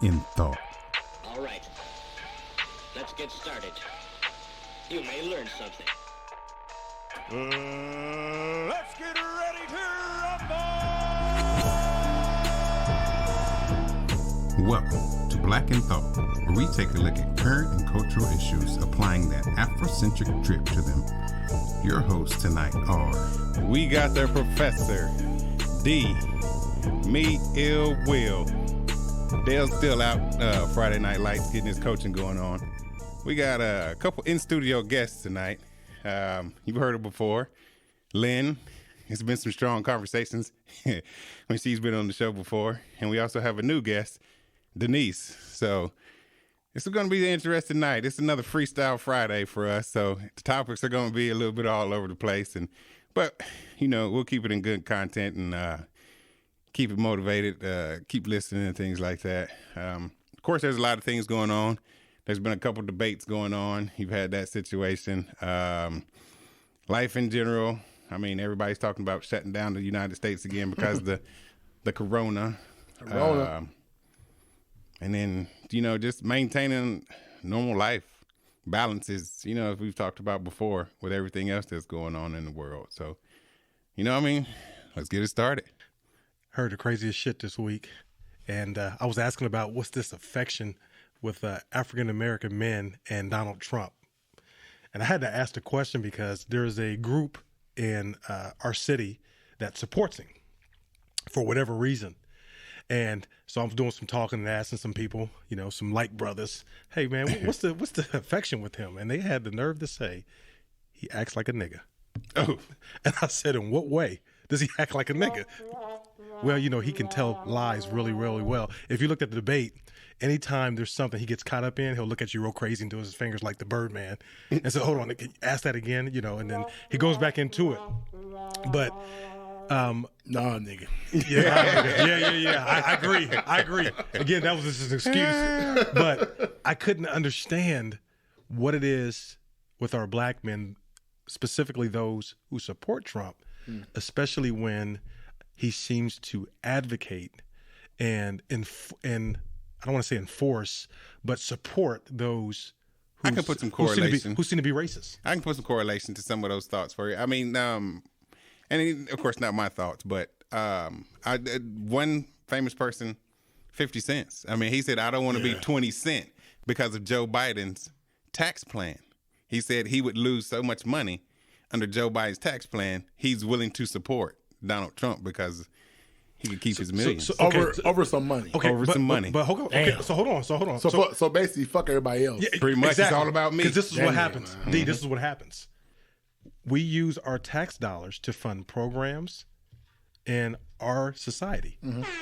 in Thought. All right, let's get started. You may learn something. Let's get ready to rumble! Welcome to Black in Thought, where we take a look at current and cultural issues, applying that Afrocentric drip to them. Your hosts tonight are... We got the Professor, D, me, Ill Will. Dale's still out Friday Night Lights getting his coaching going on. We got a couple in-studio guests tonight. You've heard her before. Lynn. It's been some strong conversations when she's been on the show before. And we also have a new guest, Denise. So this is going to be an interesting night. It's another Freestyle Friday for us. So the topics are going to be a little bit all over the place. But, you know, we'll keep it in good content and keep it motivated, keep listening and things like that. Of course, there's a lot of things going on. There's been a couple debates going on. You've had that situation. Life in general. I mean, everybody's talking about shutting down the United States again because of the corona. And then, you know, just maintaining normal life. Balances, you know, as we've talked about before with everything else that's going on in the world. So, you know what I mean? Let's get it started. Heard the craziest shit this week. And I was asking about what's this affection with African-American men and Donald Trump. And I had to ask the question because there's a group in our city that supports him for whatever reason. And so I'm doing some talking and asking some people, you know, some like brothers, hey man, what's the affection with him? And they had the nerve to say, he acts like a nigga. Oh, and I said, in what way does he act like a nigga? Well, you know, he can tell lies really, really well. If you look at the debate, anytime there's something he gets caught up in, he'll look at you real crazy and do his fingers like the Birdman and say, hold on, ask that again, you know, and then he goes back into it. But nah, nigga. Yeah. I agree. Again, that was just an excuse. But I couldn't understand what it is with our black men, specifically those who support Trump, especially when he seems to advocate and I don't want to say enforce, but support those I can put some correlation. Who seem to be racist. I can put some correlation to some of those thoughts for you. I mean, and of course not my thoughts, but one famous person, 50 Cent. I mean, he said, I don't want to be 20 Cent because of Joe Biden's tax plan. He said he would lose so much money under Joe Biden's tax plan, he's willing to support Donald Trump because he could keep his millions. Over some money. Okay, over some money. But hold on. Okay, so hold on. So basically, fuck everybody else. Yeah, pretty much. Exactly. It's all about me. Because this is what happens. D, this is what happens. We use our tax dollars to fund programs in our society.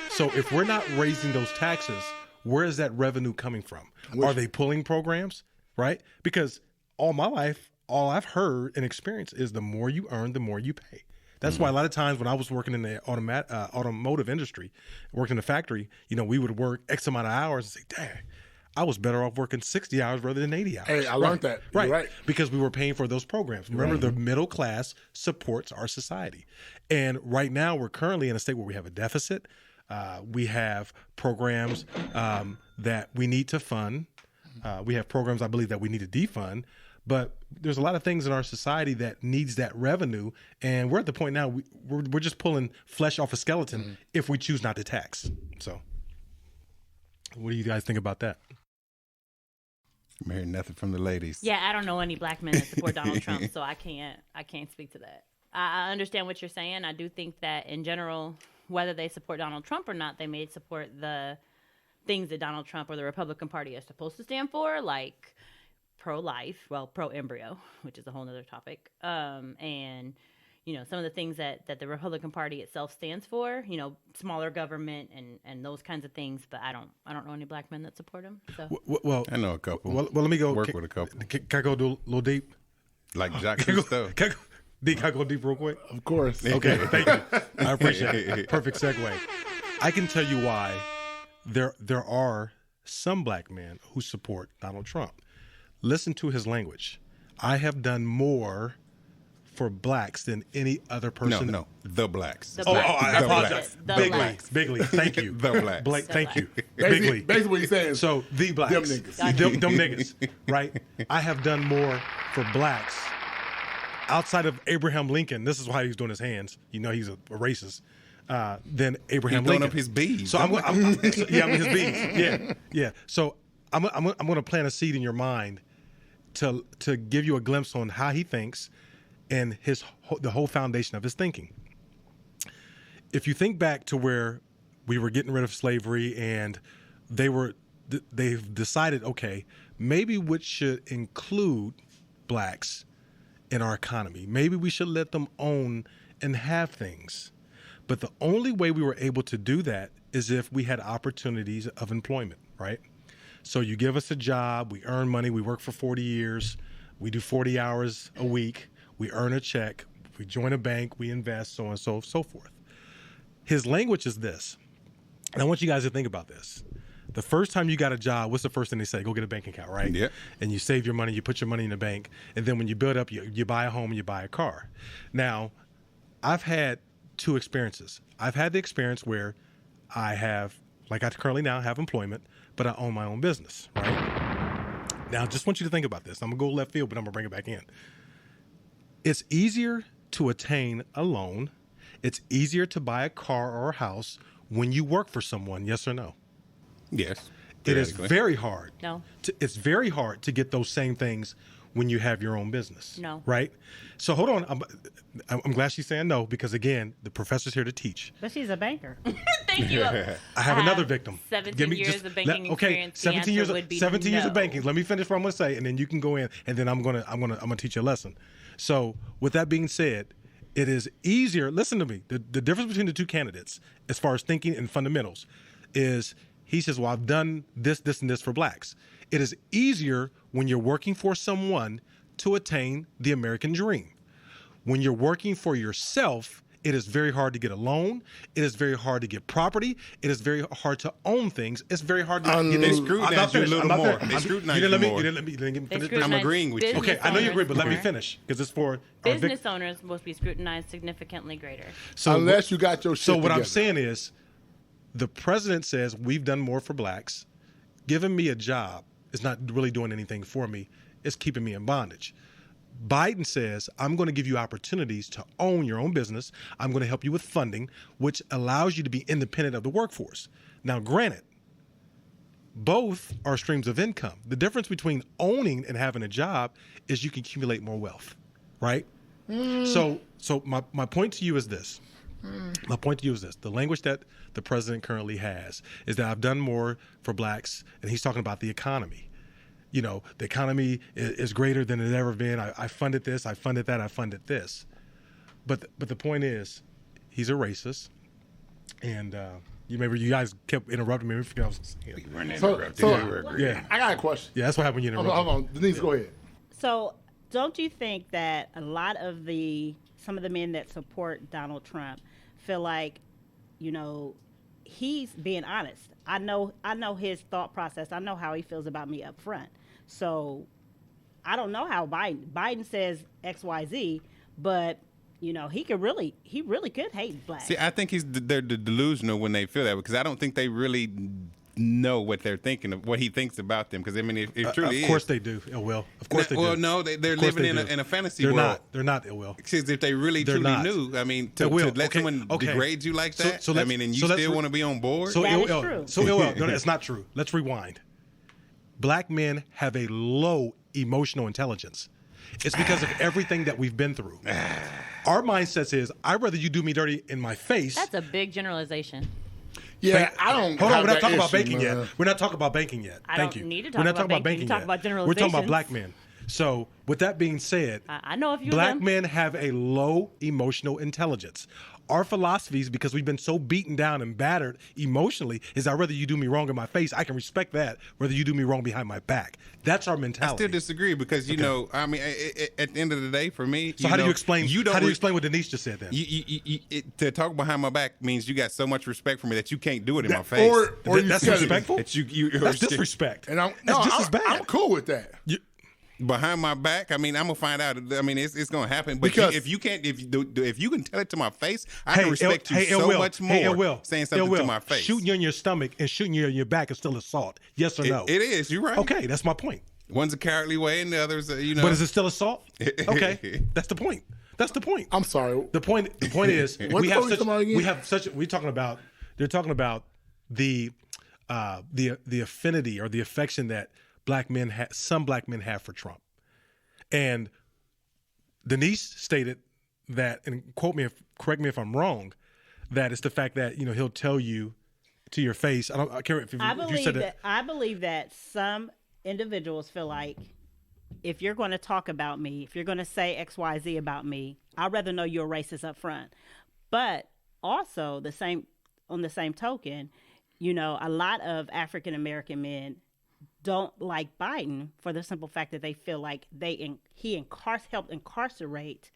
So if we're not raising those taxes, where is that revenue coming from? Are they pulling programs? Right? Because all my life, all I've heard and experienced is the more you earn, the more you pay. That's why a lot of times when I was working in the automotive industry, worked in a factory, you know, we would work X amount of hours and say, dang, I was better off working 60 hours rather than 80 hours. Hey, I learned that. You're right. Because we were paying for those programs. Remember, the middle class supports our society. And right now, we're currently in a state where we have a deficit. We have programs that we need to fund. We have programs, I believe, that we need to defund. But there's a lot of things in our society that needs that revenue. And we're at the point now, we're just pulling flesh off a skeleton if we choose not to tax. So what do you guys think about that? I'm hearing nothing from the ladies. Yeah, I don't know any black men that support Donald Trump, so I can't speak to that. I understand what you're saying. I do think that in general, whether they support Donald Trump or not, they may support the things that Donald Trump or the Republican Party is supposed to stand for, like pro-life, well, pro-embryo, which is a whole nother topic, and you know, some of the things that the Republican Party itself stands for, you know, smaller government and those kinds of things. But I don't know any black men that support him. So well, I know a couple. Well, let me go work with a couple. Can I go a little deep? Like Jacques Cousteau. Can I go deep real quick? Of course. Okay, thank you. I appreciate it. Perfect segue. I can tell you why there are some black men who support Donald Trump. Listen to his language. I have done more for blacks than any other person. No, the blacks. The Oh, blacks. I That's apologize. it. The Big blacks. leagues. Big leagues. Thank you. The blacks. Blake, thank you. Big Basically, league. basically what he's saying is So the blacks. them niggas. Them niggas, right? I have done more for blacks outside of Abraham Lincoln. This is why he's doing his hands. You know he's a racist. Than Abraham He's throwing Lincoln. up his beads. So I'm his beads. Yeah. So I'm going to plant a seed in your mind to give you a glimpse on how he thinks and the whole foundation of his thinking. If you think back to where we were getting rid of slavery and they've decided, okay, maybe we should include blacks in our economy. Maybe we should let them own and have things. But the only way we were able to do that is if we had opportunities of employment, right? So you give us a job, we earn money, we work for 40 years, we do 40 hours a week, we earn a check, we join a bank, we invest, so on and so forth. His language is this, and I want you guys to think about this. The first time you got a job, what's the first thing they say? Go get a bank account, right? Yeah. And you save your money, you put your money in the bank, and then when you build up, you buy a home and you buy a car. Now, I've had two experiences. I've had the experience where I have, like I currently now have employment, but I own my own business, right? Now, just want you to think about this. I'm going to go left field, but I'm going to bring it back in. It's easier to attain a loan. It's easier to buy a car or a house when you work for someone, yes or no? Yes. It is very hard. No. It's very hard to get those same things when you have your own business. No. Right? So hold on. I'm glad she's saying no because, again, the professor's here to teach. But she's a banker. Thank you. I have another victim. 17 years of banking experience. Okay, 17 years. Would be 17 years of no. banking. Let me finish what I'm going to say, and then you can go in, and then I'm gonna teach you a lesson. So, with that being said, it is easier. Listen to me. The difference between the two candidates, as far as thinking and fundamentals, is he says, "Well, I've done this, and this for blacks." It is easier when you're working for someone to attain the American dream. When you're working for yourself, it is very hard to get a loan. It is very hard to get property. It is very hard to own things. It's very hard to get. They scrutinize you a little more. They scrutinize you more. You didn't let me finish. I'm agreeing with you. Okay, I know you agree, but let me finish because it's for our Business owners must be scrutinized significantly greater. So unless you got your shit So what together. I'm saying is, the president says we've done more for blacks. Giving me a job is not really doing anything for me. It's keeping me in bondage. Biden says, I'm going to give you opportunities to own your own business. I'm going to help you with funding, which allows you to be independent of the workforce. Now, granted, both are streams of income. The difference between owning and having a job is you can accumulate more wealth, right? So my point to you is this. My point to you is this. The language that the president currently has is that I've done more for blacks, and he's talking about the economy. You know, the economy is greater than it's ever been. I funded this, I funded that, I funded this. But the point is, he's a racist. And you guys kept interrupting me. I forget what I was saying. Yeah, I got a question. Yeah, that's what happened when you interrupted. Hold on, Denise, go ahead. So, don't you think that a lot of some of the men that support Donald Trump feel like, he's being honest? I know his thought process. I know how he feels about me up front. So, I don't know how Biden says X, Y, Z, but he really could hate blacks. See, I think they're delusional when they feel that because I don't think they really know what they're thinking of, what he thinks about them. Because I mean, it truly is. Of course they do, Will. Of course they do. Well, no, they're living in a fantasy world. They're not, Will. Because if they really truly knew, I mean, to let someone degrade you like that, and you still want to be on board. That is true. So, no, it's not true. Let's rewind. Black men have a low emotional intelligence. It's because of everything that we've been through. Our mindset is, I'd rather you do me dirty in my face. That's a big generalization. Yeah, I don't. Hold on, we're not talking about banking yet. We're not talking about banking yet. Thank you. Need to talk about banking. Talk about generalizations. We're talking about black men. So, with that being said, I know a few black of them. men have a low emotional intelligence. Our philosophies, because we've been so beaten down and battered emotionally, is I'd rather you do me wrong in my face. I can respect that, whether you do me wrong behind my back. That's our mentality. I still disagree because I mean, at the end of the day, for me, so how do you explain? How do you explain what Denise just said then? To talk behind my back means you got so much respect for me that you can't do it in my face. Or that's disrespectful. That's that's disrespect. And that's just as bad. I'm cool with that. behind my back. I mean, I'm gonna find out. I mean, it's gonna happen. But Because- if you can tell it to my face, I can respect you so much more. Hey, Will, saying something to my face. Shooting you in your stomach and shooting you in your back is still assault. Yes or no? It is. You're right. Okay, that's my point. One's a cowardly way, and the other's, But is it still assault? Okay, that's the point. That's the point. I'm sorry. The point is What the fuck you talking about again? They're talking about the affinity or the affection that some black men have for Trump. And Denise stated that, and correct me if I'm wrong, that it's the fact that, you know, he'll tell you to your face. I can't remember if you said that. I believe that some individuals feel like, if you're going to talk about me, if you're going to say X, Y, Z about me, I'd rather know you're a racist up front. But also on the same token, you know, a lot of African American men don't like Biden for the simple fact that they feel like he helped incarcerate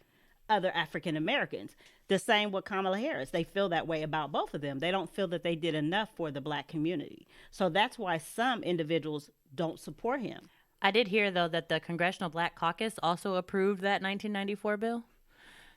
other African Americans. The same with Kamala Harris. They feel that way about both of them. They don't feel that they did enough for the black community. So that's why some individuals don't support him. I did hear, though, that the Congressional Black Caucus also approved that 1994 bill.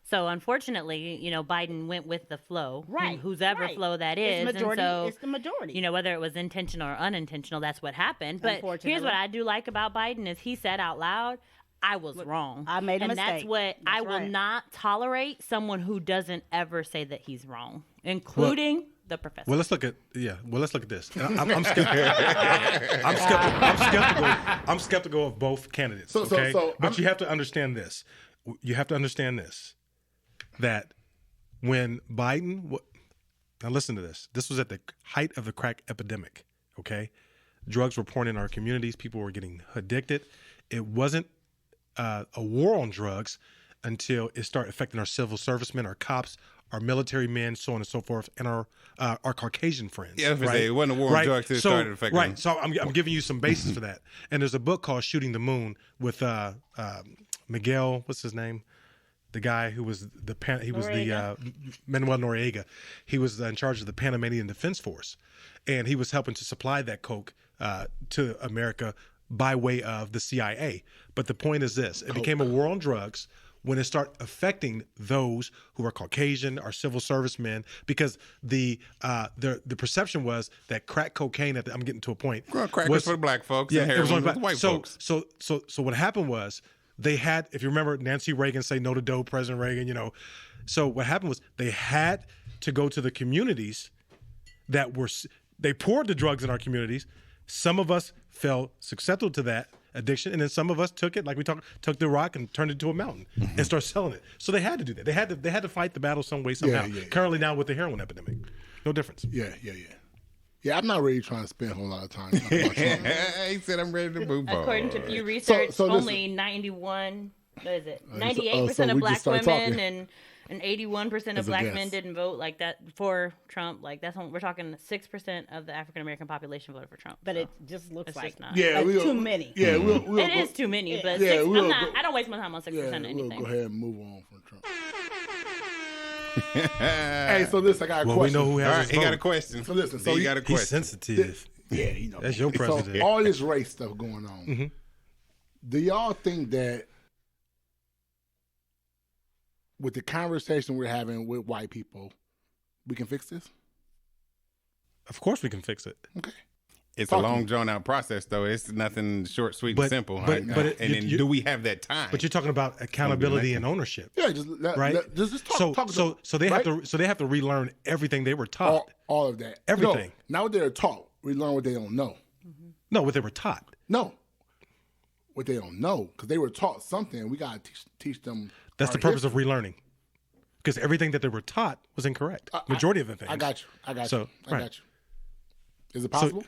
So, unfortunately, you know, Biden went with the flow, Right. Whose ever right. flow that is. It's majority, and so, it's the majority. you know, whether it was intentional or unintentional, that's what happened. But here's what I do like about Biden is he said out loud, I was wrong. I made a and mistake. that's what I will right. not tolerate, someone who doesn't ever say that he's wrong, including the professor. Well, let's look at this. And I'm skeptical. I'm skeptical of both candidates. Okay, but you have to understand this. That when Biden, now listen to this. This was at the height of the crack epidemic. Okay, drugs were pouring in our communities. People were getting addicted. It wasn't a war on drugs until it started affecting our civil servicemen, our cops, our military men, so on and so forth, and our Caucasian friends. Yeah, right? it wasn't a war on drugs till it started affecting them. So I'm giving you some basis for that. And there's a book called Shooting the Moon with Miguel, what's his name? The guy who was Manuel Noriega. He was in charge of the Panamanian Defense Force, and he was helping to supply that coke to America by way of the CIA. But the point is this: it became a war on drugs when it started affecting those who are Caucasian, our civil servicemen, because the perception was that crack cocaine. I'm getting to a point. Crack was for the black folks. Yeah, and it was heroin only was the white folks. So what happened was they had, if you remember, Nancy Reagan say no to dope, President Reagan. You know, so what happened was they had to go to the communities they poured the drugs in our communities. Some of us fell susceptible to that addiction, and then some of us took it, like we took the rock and turned it into a mountain and started selling it. So they had to do that. They had to fight the battle some way, somehow. Currently now with the heroin epidemic, no difference. Yeah, I'm not really trying to spend a whole lot of time talking about Trump. He said I'm ready to move on. According to Pew Research, only 98% of black women and 81% of black men didn't vote like that for Trump. Like we're talking 6% of the African American population voted for Trump. But it just looks like not. Too many. Yeah, it is too many. But I don't waste my time on 6% of anything. We'll go ahead and move on from Trump. Hey, so listen, I got a question. We know who has he got a question. So listen, he got a question. He's sensitive. Yeah, you know. That's your president. So all this race stuff going on. Do y'all think that with the conversation we're having with white people, we can fix this? Of course we can fix it. Okay. It's a long, drawn-out process, though. It's nothing short, sweet, and simple. Do we have that time? But you're talking about accountability and ownership. Yeah, just talk. So they have to relearn everything they were taught. All of that. Everything. Now what they're taught, we learn what they don't know. No, what they were taught. No, what they don't know, because they were taught something. We gotta teach them. That's the purpose of relearning. Because everything that they were taught was incorrect. Majority of the things. I got you. I got you. Is it So, possible?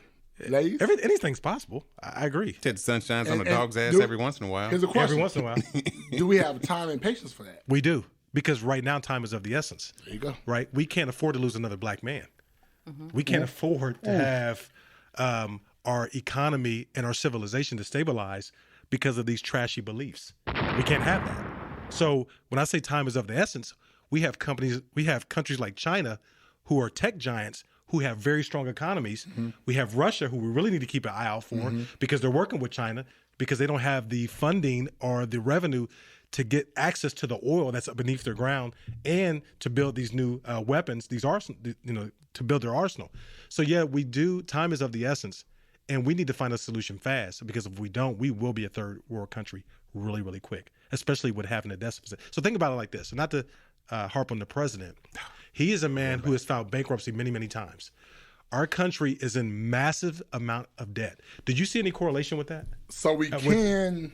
Ladies? Anything's possible. I agree. Till the sun shines on a dog's ass every once in a while. Here's a question. Every once in a while. Do we have time and patience for that? We do. Because right now time is of the essence. There you go. Right? We can't afford to lose another black man. We can't afford to have our economy and our civilization to stabilize because of these trashy beliefs. We can't have that. So when I say time is of the essence, we have countries like China who are tech giants who have very strong economies. We have Russia, who we really need to keep an eye out for because they're working with China because they don't have the funding or the revenue to get access to the oil that's beneath their ground and to build these new weapons, these arsenal, to build their arsenal. So yeah, we do. Time is of the essence, and we need to find a solution fast because if we don't, we will be a third world country really, really quick, especially with having a deficit. So think about it like this, and not to harp on the president. He is a man who has filed bankruptcy many, many times. Our country is in massive amount of debt. Did you see any correlation with that? So we can,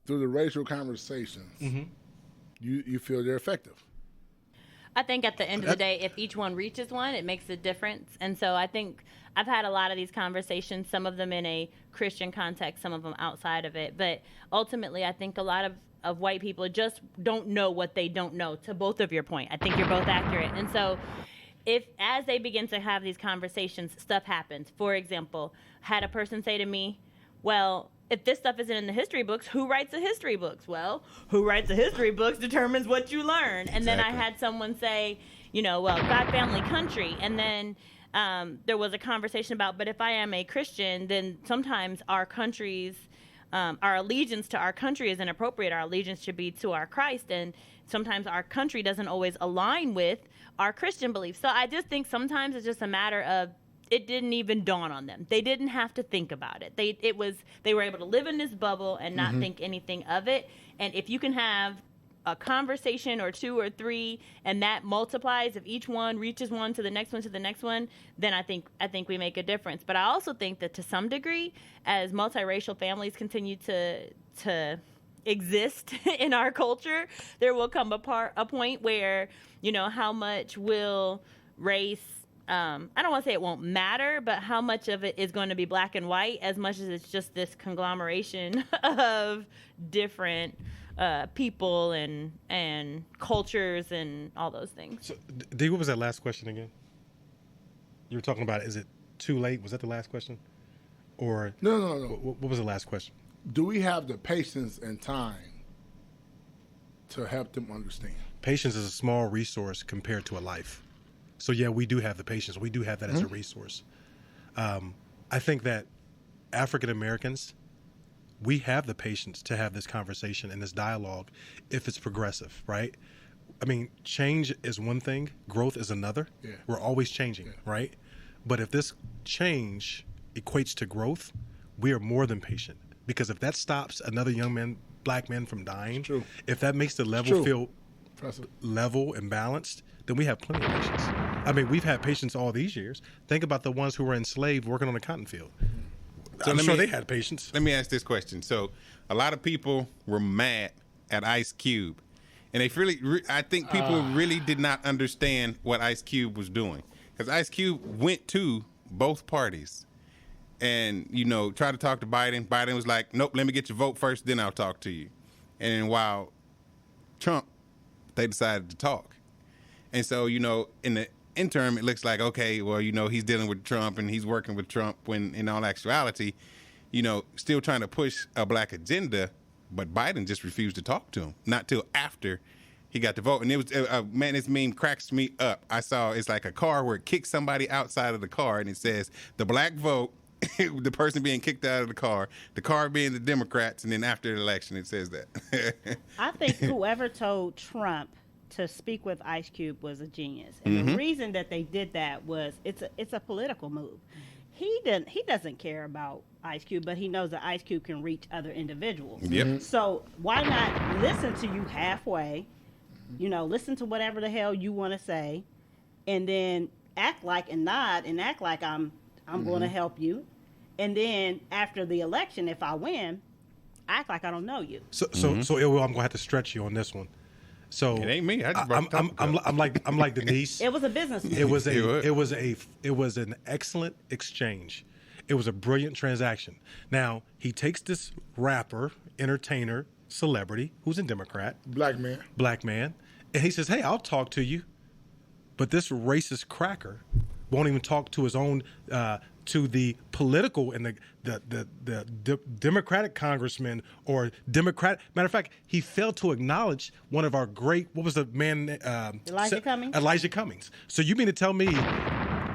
through the racial conversations, you feel they're effective. I think at the end of the day, if each one reaches one, it makes a difference. And so I think I've had a lot of these conversations, some of them in a Christian context, some of them outside of it. But ultimately, I think a lot of white people just don't know what they don't know, to both of your point. I think you're both accurate. And so as they begin to have these conversations, stuff happens. For example, had a person say to me, well, if this stuff isn't in the history books, who writes the history books? Well, who writes the history books determines what you learn. And then I had someone say, well, God, family, country. And then there was a conversation about, but if I am a Christian, then sometimes our country's, our allegiance to our country is inappropriate. Our allegiance should be to our Christ. And sometimes our country doesn't always align with our Christian beliefs. So I just think sometimes it's just a matter of, it didn't even dawn on them. They didn't have to think about it. They were able to live in this bubble and not think anything of it. And if you can have a conversation or two or three, and that multiplies, if each one reaches one to the next one to the next one, then I think we make a difference. But I also think that to some degree, as multiracial families continue to exist in our culture, there will come a point where, how much will race, I don't want to say it won't matter, but how much of it is going to be black and white as much as it's just this conglomeration of different people and cultures and all those things. So, D, what was that last question again? You were talking about, is it too late? Was that the last question? Or No. What was the last question? Do we have the patience and time to help them understand? Patience is a small resource compared to a life. So yeah, we do have the patience. We do have that as a resource. I think that African Americans, we have the patience to have this conversation and this dialogue if it's progressive, right? I mean, change is one thing, growth is another. Yeah. We're always changing, right? But if this change equates to growth, we are more than patient. Because if that stops another black man from dying, if that makes the level feel level and balanced, then we have plenty of patience. I mean, we've had patience all these years. Think about the ones who were enslaved working on the cotton field. So I'm sure they had patience. Let me ask this question. So a lot of people were mad at Ice Cube. And I think people really did not understand what Ice Cube was doing. Because Ice Cube went to both parties and, tried to talk to Biden. Biden was like, nope, let me get your vote first, then I'll talk to you. And while Trump, they decided to talk. And so, in the interim, it looks like, okay, well, he's dealing with Trump and he's working with Trump when in all actuality, still trying to push a black agenda, but Biden just refused to talk to him, not till after he got the vote. And it was, man, this meme cracks me up. I saw it's like a car where it kicks somebody outside of the car and it says the black vote, the person being kicked out of the car being the Democrats, and then after the election, it says that. I think whoever told Trump to speak with Ice Cube was a genius, and the reason that they did that was it's a political move. He doesn't care about Ice Cube, but he knows that Ice Cube can reach other individuals. Yep. So why not listen to you halfway? Listen to whatever the hell you want to say, and then act like and nod and act like I'm going to help you, and then after the election, if I win, act like I don't know you. So I'm going to have to stretch you on this one. So it ain't me. I'm like Denise. It was a business move. It was an excellent exchange. It was a brilliant transaction. Now he takes this rapper, entertainer, celebrity who's a Democrat, black man, and he says, "Hey, I'll talk to you," but this racist cracker won't even talk to his own to the political and the Democratic congressman or Democrat. Matter of fact, he failed to acknowledge one of our great, what was the man? Elijah Cummings. Elijah Cummings. So you mean to tell me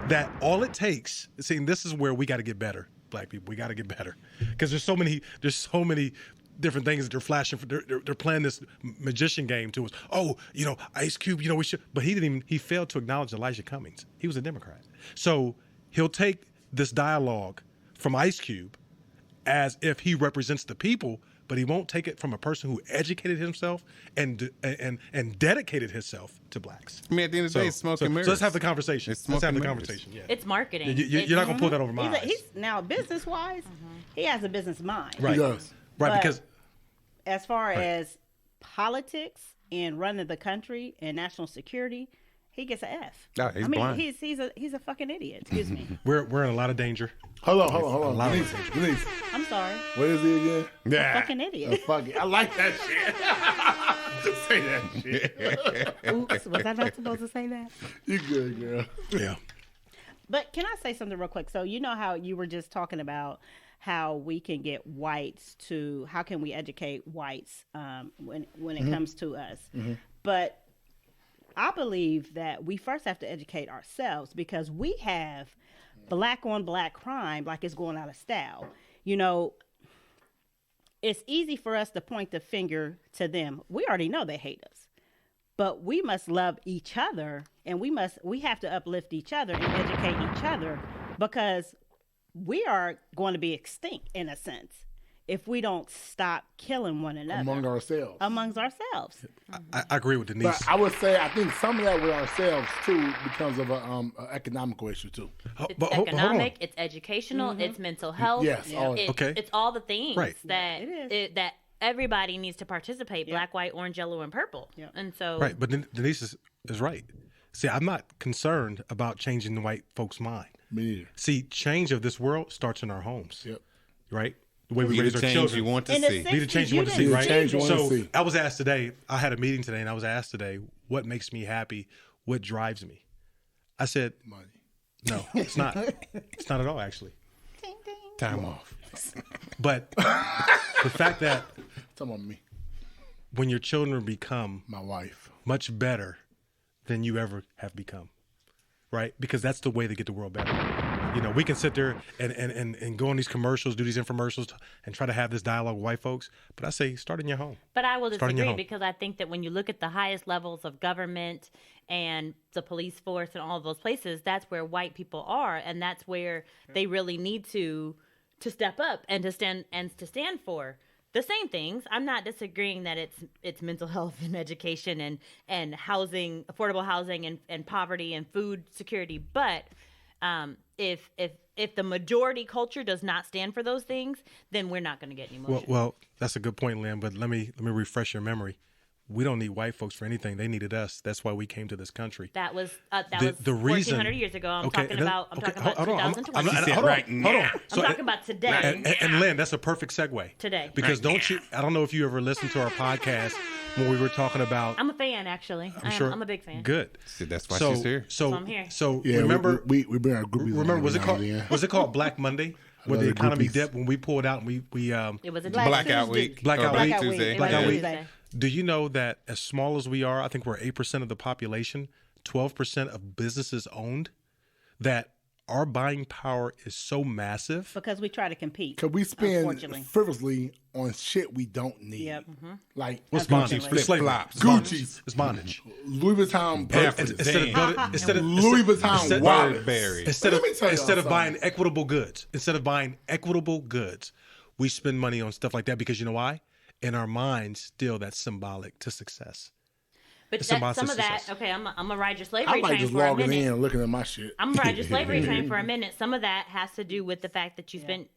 that all it takes, see, and this is where we got to get better, black people. We got to get better because there's so many different things that they're flashing. They're playing this magician game to us. Oh, Ice Cube, we should. But he failed to acknowledge Elijah Cummings. He was a Democrat. So he'll take this dialogue from Ice Cube as if he represents the people, but he won't take it from a person who educated himself and dedicated himself to blacks. I mean, at the end of the day, it's smoke and mirrors. So let's have the conversation. It's Let's smoke have and the mirrors. conversation. Yeah. It's marketing. You're not gonna pull that over my eyes. He's now business wise, he has a business mind. Right. He does. Right. But Because as far as politics and running the country and national security, he gets an F. Oh, he's I mean, blind. he's a fucking idiot. Excuse me. we're in a lot of danger. Hold on. Denise, I'm sorry. what is he again? Yeah. Fucking idiot. Fuck it. I like that shit. Say that shit. Oops, was I not supposed to say that? You good, girl. Yeah. But can I say something real quick? So you know how you were just talking about how we can get whites to, how can we educate whites when it comes to us? But I believe that we first have to educate ourselves because we have black on black crime like it's going out of style. It's easy for us to point the finger to them. We already know they hate us. But we must love each other, and we have to uplift each other and educate each other because we are going to be extinct in a sense if we don't stop killing one another Amongst ourselves. I agree with Denise. But I would say I think some of that with ourselves too because of an economical issue too. It's But hold on. economic, it's educational, it's mental health. Yes, all- It's all the things Right. that that everybody needs to participate. Black, white, orange, yellow, and purple. Yeah. And so Right, but Denise is right. See, I'm not concerned about changing the white folks' mind. Me neither. See, change of this world starts in our homes. Yep. Right? The way we Be raise the our change children. you want to In the see. Be the change you want to You see, didn't right? change you want to So see. I was asked today, I had a meeting today, and I was asked today, what makes me happy? What drives me? I said, Money. no, it's not. It's not at all, actually. Time off. But the fact that Talking about me, when your children become my wife. much better than you ever have become, right? Because that's the way to get the world better. We can sit there and go on these commercials, do these infomercials, and try to have this dialogue with white folks. But I say, start in your home. But I will Start in your disagree home. because I think that when you look at the highest levels of government and the police force and all of those places, that's where white people are, and that's where they really need to step up and to stand for the same things. I'm not disagreeing that it's mental health and education and housing, affordable housing and poverty and food security, but if the majority culture does not stand for those things, then we're not going to get any motion. Well, that's a good point, Lynn. But let me refresh your memory. We don't need white folks for anything. They needed us. That's why we came to this country. That was The reason 1,400 years ago. I'm talking and about hold on. 2020. Hold on. I'm talking about today. And Lynn, that's a perfect segue. Today. Because I don't know if you ever listened to our podcast when we were talking about. I'm a fan, actually. I'm a big fan. Good. See, that's why she's here. So I'm here. So Yeah, remember, we bring our groupies. remember on was it every called now and then. was it called Black Monday when the Another economy groupies. dipped when we pulled out and we It was a Blackout Tuesday. week. Blackout Or week. Tuesday. Blackout week. Tuesday. Do you know that as small as we are, I think we're 8% of the population, 12% of businesses owned, that our buying power is so massive. Because we try to compete. Cause we spend unfortunately. frivolously on shit we don't need. Yep. Like What's Gucci bondage? It's slavery. Flip-flops. It's bondage. Gucci. It's bondage. Louis Vuitton purses, Instead of Louis Vuitton wallets. Burberry. Instead Let me tell y'all of something. buying equitable goods, we spend money on stuff like that because you know why? In our minds, still that's symbolic to success. But It's some about of that, success. okay, I'm gonna ride your I slavery like train just for a logging minute. in and looking at my shit. I'm gonna ride your slavery train for a minute. Some of that has to do with the fact that you spent,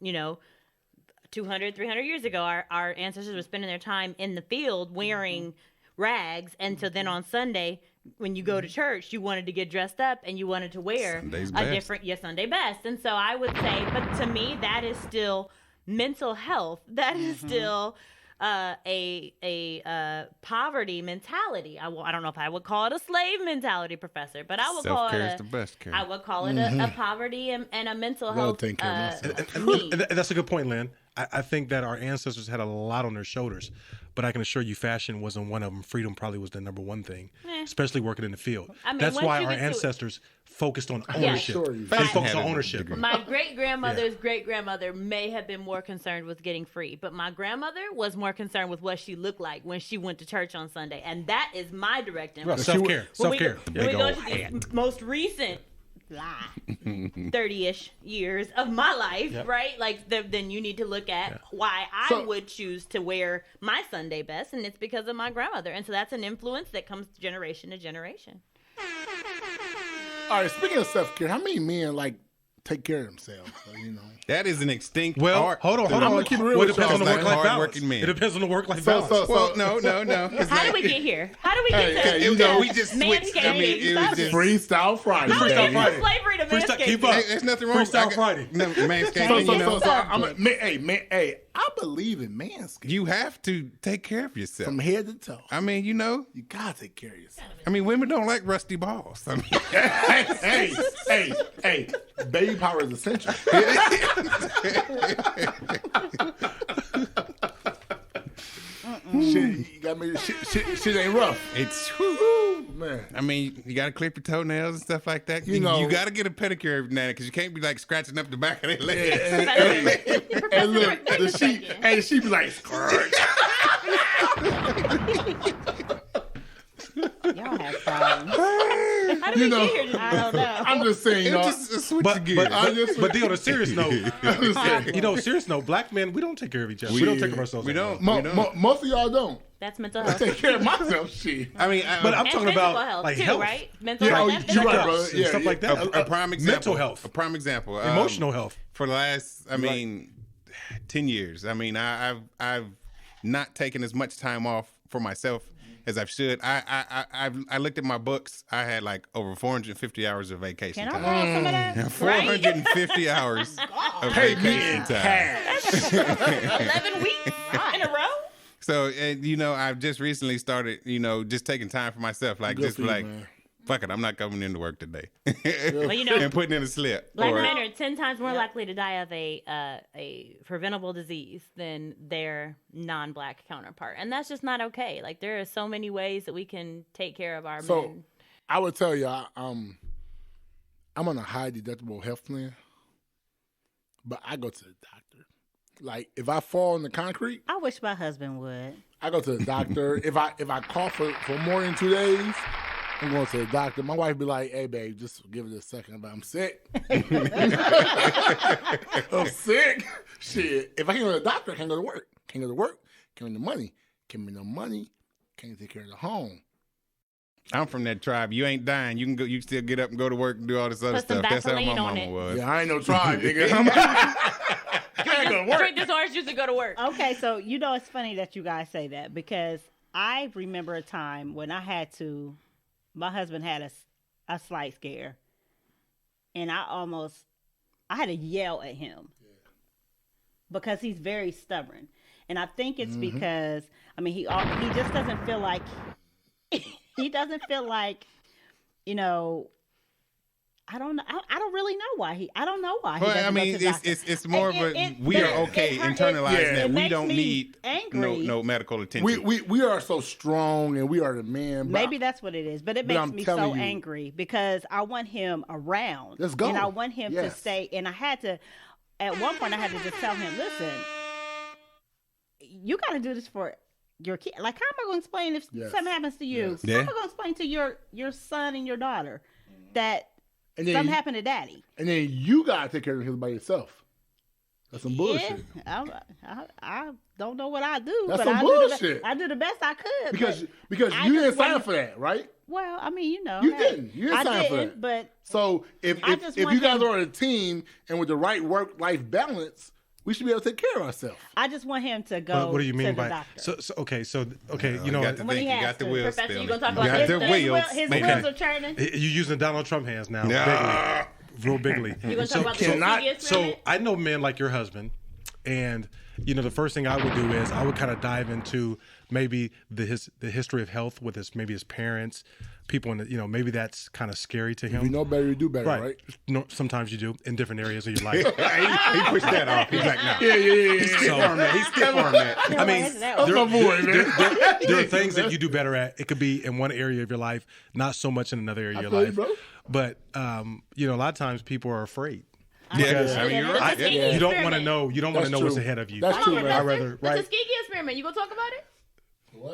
200, 300 years ago, our ancestors were spending their time in the field wearing rags. And so then on Sunday, when you go to church, you wanted to get dressed up and you wanted to wear Sunday's a best. different, Sunday best. And so I would say, but to me, that is still mental health. That is still a poverty mentality. I don't know if I would call it a slave mentality, Professor, but I would call Self-care it is the best care. I would call it a poverty and a mental Well, health take care of myself. And need. that's a good point, Lynn. I think that our ancestors had a lot on their shoulders, but I can assure you fashion wasn't one of them. Freedom probably was the number one thing, especially working in the field. I mean, that's once why you our get to it- ancestors focused on ownership. Sorry. They focused on ownership. My great-grandmother's great-grandmother may have been more concerned with getting free, but my grandmother was more concerned with what she looked like when she went to church on Sunday, and that is my direct Well, influence. self-care. Self-care. When we go to these most recent 30-ish years of my life, right? Like, then you need to look at why I would choose to wear my Sunday best, and it's because of my grandmother. And so that's an influence that comes generation to generation. All right, speaking of self-care, how many men, like, take care of themselves, you know? That is an extinct Well, art. hold on. I'm gonna keep it real Well, with it depends on the y'all, work-life man. balance. Hard-working men. It depends on the work-life balance. Well, no. How do we get here? How do we get to You know, we just switched. manscaping? I mean, it was just Freestyle Friday. Freestyle Friday. Slavery to Freestyle, keep manscaping. up. Hey, there's nothing wrong. Freestyle Friday. No, manscaping. I believe in manscaping. You have to take care of yourself. From head to toe. I mean, you gotta take care of yourself. I mean, women don't like rusty balls. I mean, hey, baby power is essential. Shit, you got me. Shit ain't rough. it's. Man. I mean, you got to clip your toenails and stuff like that. You got to get a pedicure every now because you can't be like scratching up the back of their leg. And look, the sheep be like, squirt. Y'all have problems. How do we get here today? I don't know. I'm just saying, y'all. Just a switch But, of gears. but on a serious note, I'm just saying. serious note, black men, we don't take care of each other. We don't take care of ourselves. We don't. Most of y'all don't. That's mental I health. take care of myself, shit. I mean, But I'm And talking physical about health, like too, health, right? Mental Yeah, health oh, and you're physical right, health. bro. and Yeah, stuff like that. a prime example. Mental health. A prime example. Emotional health. For the last, 10 years. I mean, I've not taken as much time off for myself as I should. I looked at my books. I had like over 450 hours of vacation Can I time. borrow some of that? 450 hours of Pay me vacation in time. cash. 11 weeks in a row? So, I've just recently started, just taking time for myself. Like, Good just for you, like, man. fuck it, I'm not coming into work today. Well, and putting in a slip. Black Or- men are 10 times more likely to die of a preventable disease than their non-black counterpart, and that's just not okay. Like, there are so many ways that we can take care of our men. I would tell you, I'm on a high deductible health plan, but I go to the doctor. Like, if I fall in the concrete, I wish my husband would. I go to the doctor. If I cough for more than 2 days, I'm going to the doctor. My wife be like, "Hey, babe, just give it a second, but I'm sick. I'm sick. Shit. If I can't go to the doctor, I can't go to work. Can't go to work. Can't get no money. Can't make no money. Can't take care of the home." I'm from that tribe. You ain't dying. You can go. You still get up and go to work and do all this other Put some stuff. That's how my Vaseline on mama it. was. Yeah, I ain't no tribe, nigga. I ain't gonna work. Drink this orange juice and go to work. Okay, so it's funny that you guys say that because I remember a time when my husband had a slight scare, and I had to yell at him because he's very stubborn, and I think it's because he just doesn't feel like he doesn't feel like I don't know. I don't really know why I don't know why. Well, he doesn't go to the doctor. it's more of a we but are okay internalizing it that we makes don't me need angry. no medical attention. We are so strong and we are the man. Maybe that's what it is, but it but makes I'm me telling so you- angry because I want him around. Let's go. And I want him to Yes. stay. And I had to, at one point, I had to just tell him, listen, you got to do this for your kid. Like, how am I going to explain if Yes. something happens to you? Yes. How Yeah. am I going to explain to your son and your daughter that And then something you- happened to daddy? And then you gotta take care of him by yourself. That's some bullshit. Yeah, I don't know what I do. That's but some I bullshit. I do the best I could. Because but I you just didn't sign want- up for that, right? Well, I mean, You hey, didn't. You didn't I sign up for didn't, that. But So if I just you want guys him- are on a team and with the right work-life balance, we should be able to take care of ourselves. I just want him to go. But what do you to mean the by doctor. okay? You got the When he thing. You has got the to. wheels Professor, you spinning. gonna talk You about got his- the his wheels. His spinning. wheels are turning. You're using Donald Trump hands now, Yeah. real bigly. You gonna talk about the cannot- Vesuvius experiment? So I know men like your husband, and the first thing I would do is I would kind of dive into maybe the history of health with his parents, people in the, maybe that's kind of scary to him. If you know better, you do better, right? No, sometimes you do in different areas of your life. he pushed that off. He's like, no. Yeah. He's stiff on that. He's stiff on that. I mean, That's my boy, man. there are things that you do better at. It could be in one area of your life, not so much in another area of your feel you, life. bro. But a lot of times people are afraid. Yeah, I mean, you're right. Yeah. You don't want to know. You don't want to know That's what's true. ahead of you. That's true, man. I rather The Tuskegee experiment. You gonna talk about it?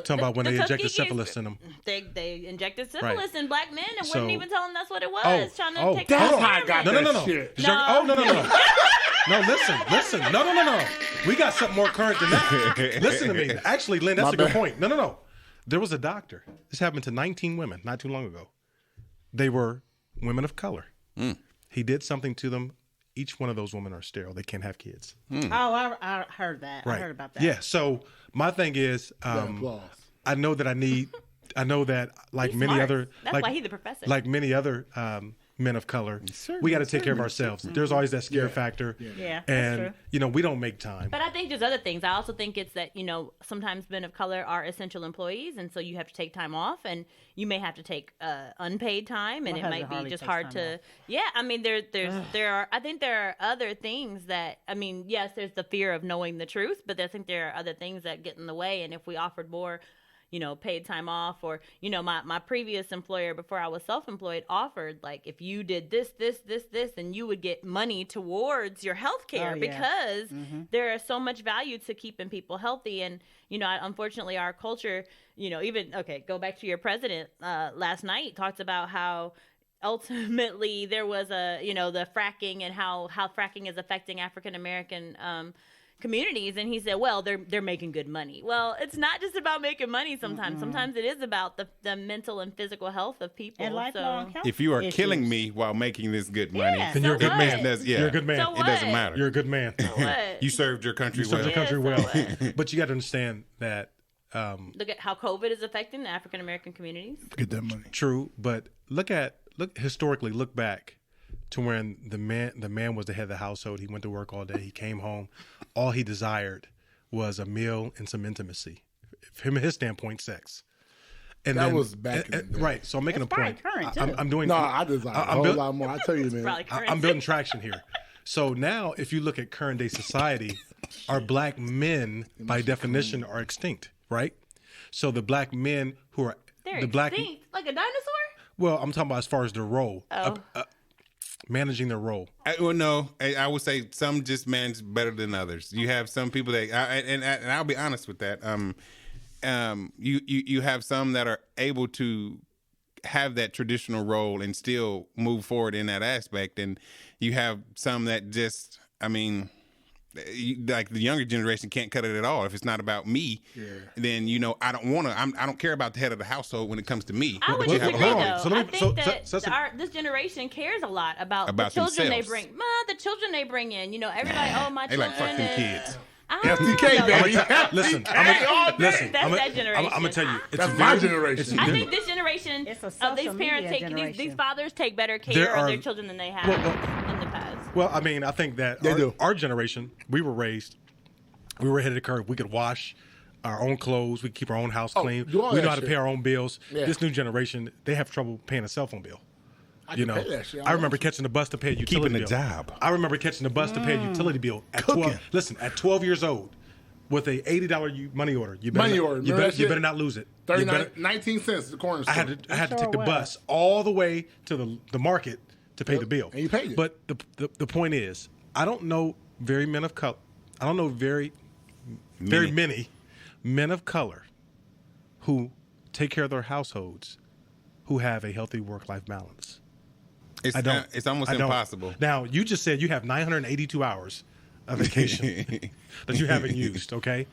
Talking about when The they injected Tuskegee syphilis in them. They injected syphilis Right. in black men and So- wouldn't even tell them that's what it was. Trying to take That's the how I got experiment. No. that shit. No. No, listen. No. We got something more current than that. Listen to me. Actually, Lynn, that's My a good bad. point. No. There was a doctor. This happened to 19 women not too long ago. They were women of color. He did something to them. Each one of those women are sterile. They can't have kids. Oh, I heard that. Right. I heard about that. Yeah. So my thing is, Applause. I know that like He's many smart. other, That's why he's the professor. like many other men of color, we got to take care of ourselves. There's always that scare factor. Yeah, that's And, true. we don't make time. But I think there's other things. I also think it's that, sometimes men of color are essential employees, and so you have to take time off, and you may have to take unpaid time, and My it might husband be hardly just takes hard time to. off. Yeah, I mean, I think there are other things that, yes, there's the fear of knowing the truth, but I think there are other things that get in the way, and if we offered more paid time off, or, my previous employer before I was self-employed offered, like, if you did this, then you would get money towards your health care, Oh, yeah. because there is so much value to keeping people healthy. And, unfortunately our culture, go back to your president last night, talked about how ultimately there was the fracking and how fracking is affecting African-American communities, and he said, well, they're making good money. Well, it's not just about making money sometimes. Sometimes it is about the mental and physical health of people. And lifelong health If you are issues. killing me while making this good money, Yeah, Then you're a good so man. what? You're a good man. So it doesn't what? matter. You're a good man. What? You served your country You served well. the country Yeah, so well. what? But you got to understand that Look at how COVID is affecting the African American communities. Get that money. true, but look historically, look back to when the man was the head of the household. He went to work all day. He came home. All he desired was a meal and some intimacy. From his standpoint, sex. And That then, was back in the day. right. So I'm making It's a point. probably current, too. I'm doing. No, I desire a I'm whole built- lot more. I tell you, man. Probably current. I'm building traction here. So now, if you look at current day society, our black men, by definition, are extinct, right? So the black men who are They're the black, extinct, like a dinosaur. well, I'm talking about as far as their role, Oh. managing their role. No, I would say some just manage better than others. You have some people that, and I'll be honest with that. You have some that are able to have that traditional role and still move forward in that aspect, and you have some that just, like the younger generation can't cut it at all. If it's not about me, then I don't want to. I don't care about the head of the household when it comes to me. I would Well, disagree, hold though. on. So let I me- think so- that this generation cares a lot about the About children themselves. they bring. The children they bring in. Everybody, my They children. like fuck them kids. FTK, No, baby. Listen, That's that generation. I'm gonna tell you, it's That's very- my generation. it's- I think this generation It's a of these social parents media take generation. these fathers take better care There of are- their children than they have in the past. Well, I think that They do. our generation, we were ahead of the curve. We could wash our own clothes. We could keep our own house clean. do all We know that how to shit. pay our own bills. Yeah. This new generation, they have trouble paying a cell phone bill. I can pay that shit. I remember catching the bus to pay a utility Keeping a bill. job. I remember catching the bus to pay a utility bill at 12. Listen, at 12 years old, with a $80 money order. You better Money not, order. You Remember better, that you shit? better not lose it. You 39, better- 19 cents at the corner I store. had to sure take the was. bus all the way to the market to pay the bill. And you paid it. But the point is, I don't know very men of color. I don't know very many men of color who take care of their households who have a healthy work-life balance. It's I don't. It's almost I don't. impossible. Now, you just said you have 982 hours of vacation that you haven't used, okay?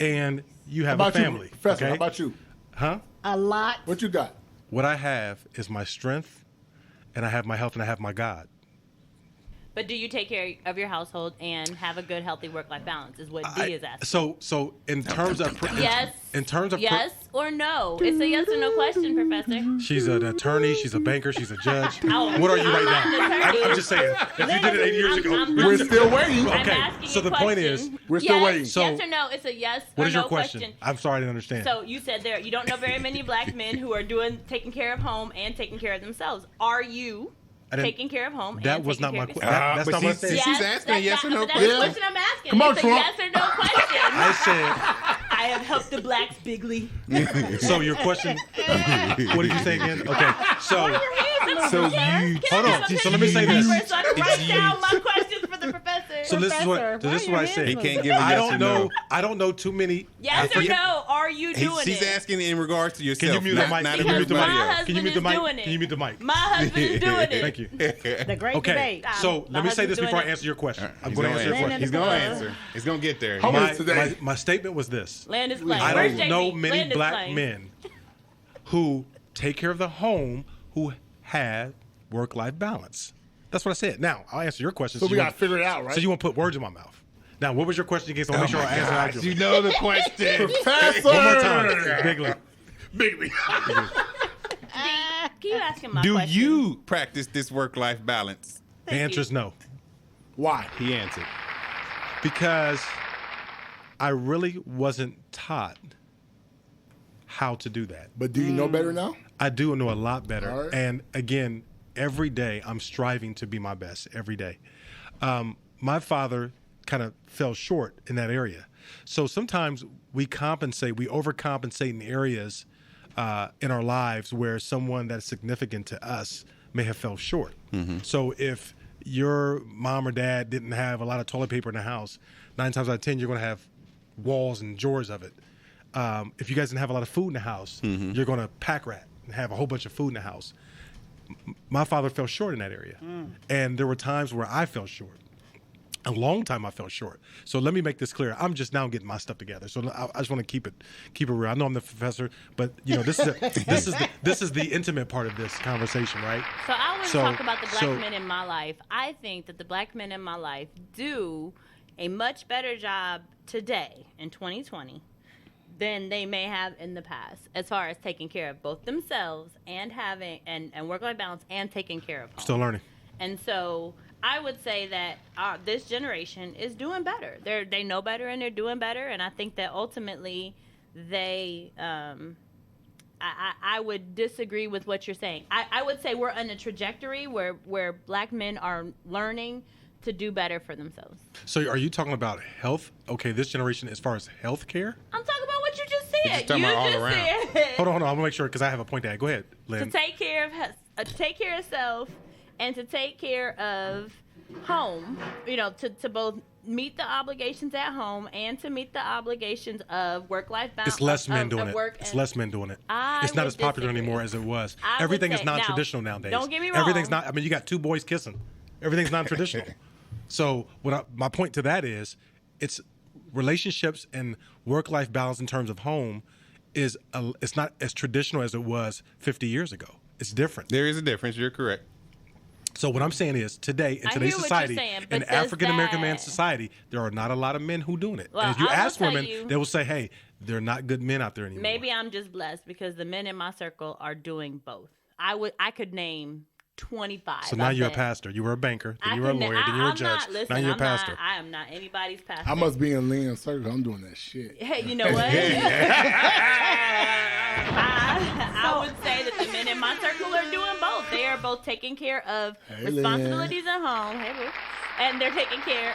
And you have How a about family. you, Professor? okay? How about you? Huh? A lot. What you got? What I have is my strength, and I have my health, and I have my God. But do you take care of your household and have a good, healthy work-life balance? Is what D is asking. So in terms of Yes. in terms of Yes or no? It's a yes or no question, Professor. she's an attorney, she's a banker, she's a judge. Oh, What are you I'm right not an now? attorney. I'm just saying. If you did it 8 years ago, We're still waiting. I'm Okay, asking so a the point is, question. we're still yes, waiting. So- yes or no? It's a yes what or is no your question? I'm sorry, I didn't understand. So you said there you don't know very many black men who are taking care of home and taking care of themselves. Are you I didn't- taking care of home? that and was taking not care my of question. yourself? That's but not what I she's- said. she's asking a yes or no that's question. the question I'm asking. Come on, it's Trump. a yes or no question. I said. I have helped the blacks bigly. So your question, what did you say again? Okay, so So you hold on. So let me say this. So I can write down my questions for the professor. So this is what Professor, this is why what I are your said. he hands can't give a yes I or don't no. know. I don't know too many. Yes or African- no? Are you doing She's it? asking in regards to yourself. Can you mute the not, mic? not Can you mute the everybody mic? My else. Can you mute the husband mic? is doing it. Can you mute the mic? My husband is doing it. Thank you. The great Okay, debate. so My let me say this husband's before I doing it. answer your question. I'm He's going to gonna answer your Lynn question. and He's gonna Denise. answer. He's gonna get there. Hold My, on today. my statement was this. Land is playing. I Where's don't JB? know many Land is black playing. men who take care of the home who had work-life balance. That's what I said. Now, I'll answer your question. So we you got to want- figure it out, right? So you want to put words in my mouth. Now, what was your question again? So I'll make sure I answer it Gosh, you accurately. know the question. Professor! One more time. Bigly. Bigly. Can you ask him my Do question? you practice this work-life balance? The answer is no. Why? He answered. Because I really wasn't taught how to do that. But do you know better now? I do know a lot better. All right. And again, every day I'm striving to be my best every day. My father kind of fell short in that area. So sometimes we overcompensate in areas in our lives where someone that's significant to us may have fell short. So if your mom or dad didn't have a lot of toilet paper in the house, 9 times out of 10, you're going to have walls and drawers of it. If you guys didn't have a lot of food in the house, you're going to pack rat and have a whole bunch of food in the house. My father fell short in that area. And there were times where I fell short. A long time I fell short. So let me make this clear. I'm just now getting my stuff together. So I just want to keep it real. I know I'm the professor, but this is the intimate part of this conversation, right? So I want to So- talk about the black so- men in my life. I think that the black men in my life do a much better job today in 2020 than they may have in the past, as far as taking care of both themselves and having and work-life balance and taking care of home. Still learning. And so I would say that this generation is doing better. They know better and they're doing better. And I think that ultimately they, I would disagree with what you're saying. I would say we're on a trajectory where black men are learning to do better for themselves. So are you talking about health? Okay, this generation as far as health care? I'm talking about what you just said. just talking You about all just around. said Hold on. I'm going to make sure because I have a point to add. Go ahead, to Lynn. take care of self and to take care of home, to both meet the obligations at home and to meet the obligations of work-life balance. It's less men doing of it. work It's and- less men doing it. I It's not would as popular disagree. anymore as it was. I would Everything is say- non-traditional now, nowadays. don't get me wrong. Everything's not. I mean, you got 2 boys kissing. Everything's non-traditional. So my point to that is, it's relationships and work-life balance in terms of home it's not as traditional as it was 50 years ago. It's different. There is a difference. You're correct. So what I'm saying is, today in I today's hear what society, you're saying, in but does African American man that- society, there are not a lot of men who doing it. Well, and if you I will ask tell women, you- they will say, "Hey, they're not good men out there anymore." Maybe I'm just blessed because the men in my circle are doing both. I could name 25. So now I you're a bet. pastor. You were a banker. Then you were a could na- lawyer. Then you were a I'm judge. Not, listen, now you're a I'm pastor. Not, I am not anybody's pastor. I must be in Lynn's circle. I'm doing that shit. Hey, you know what? I would say that the men in my circle are doing both. They are both taking care of Hey, responsibilities at home. Hey, boo. And they're taking care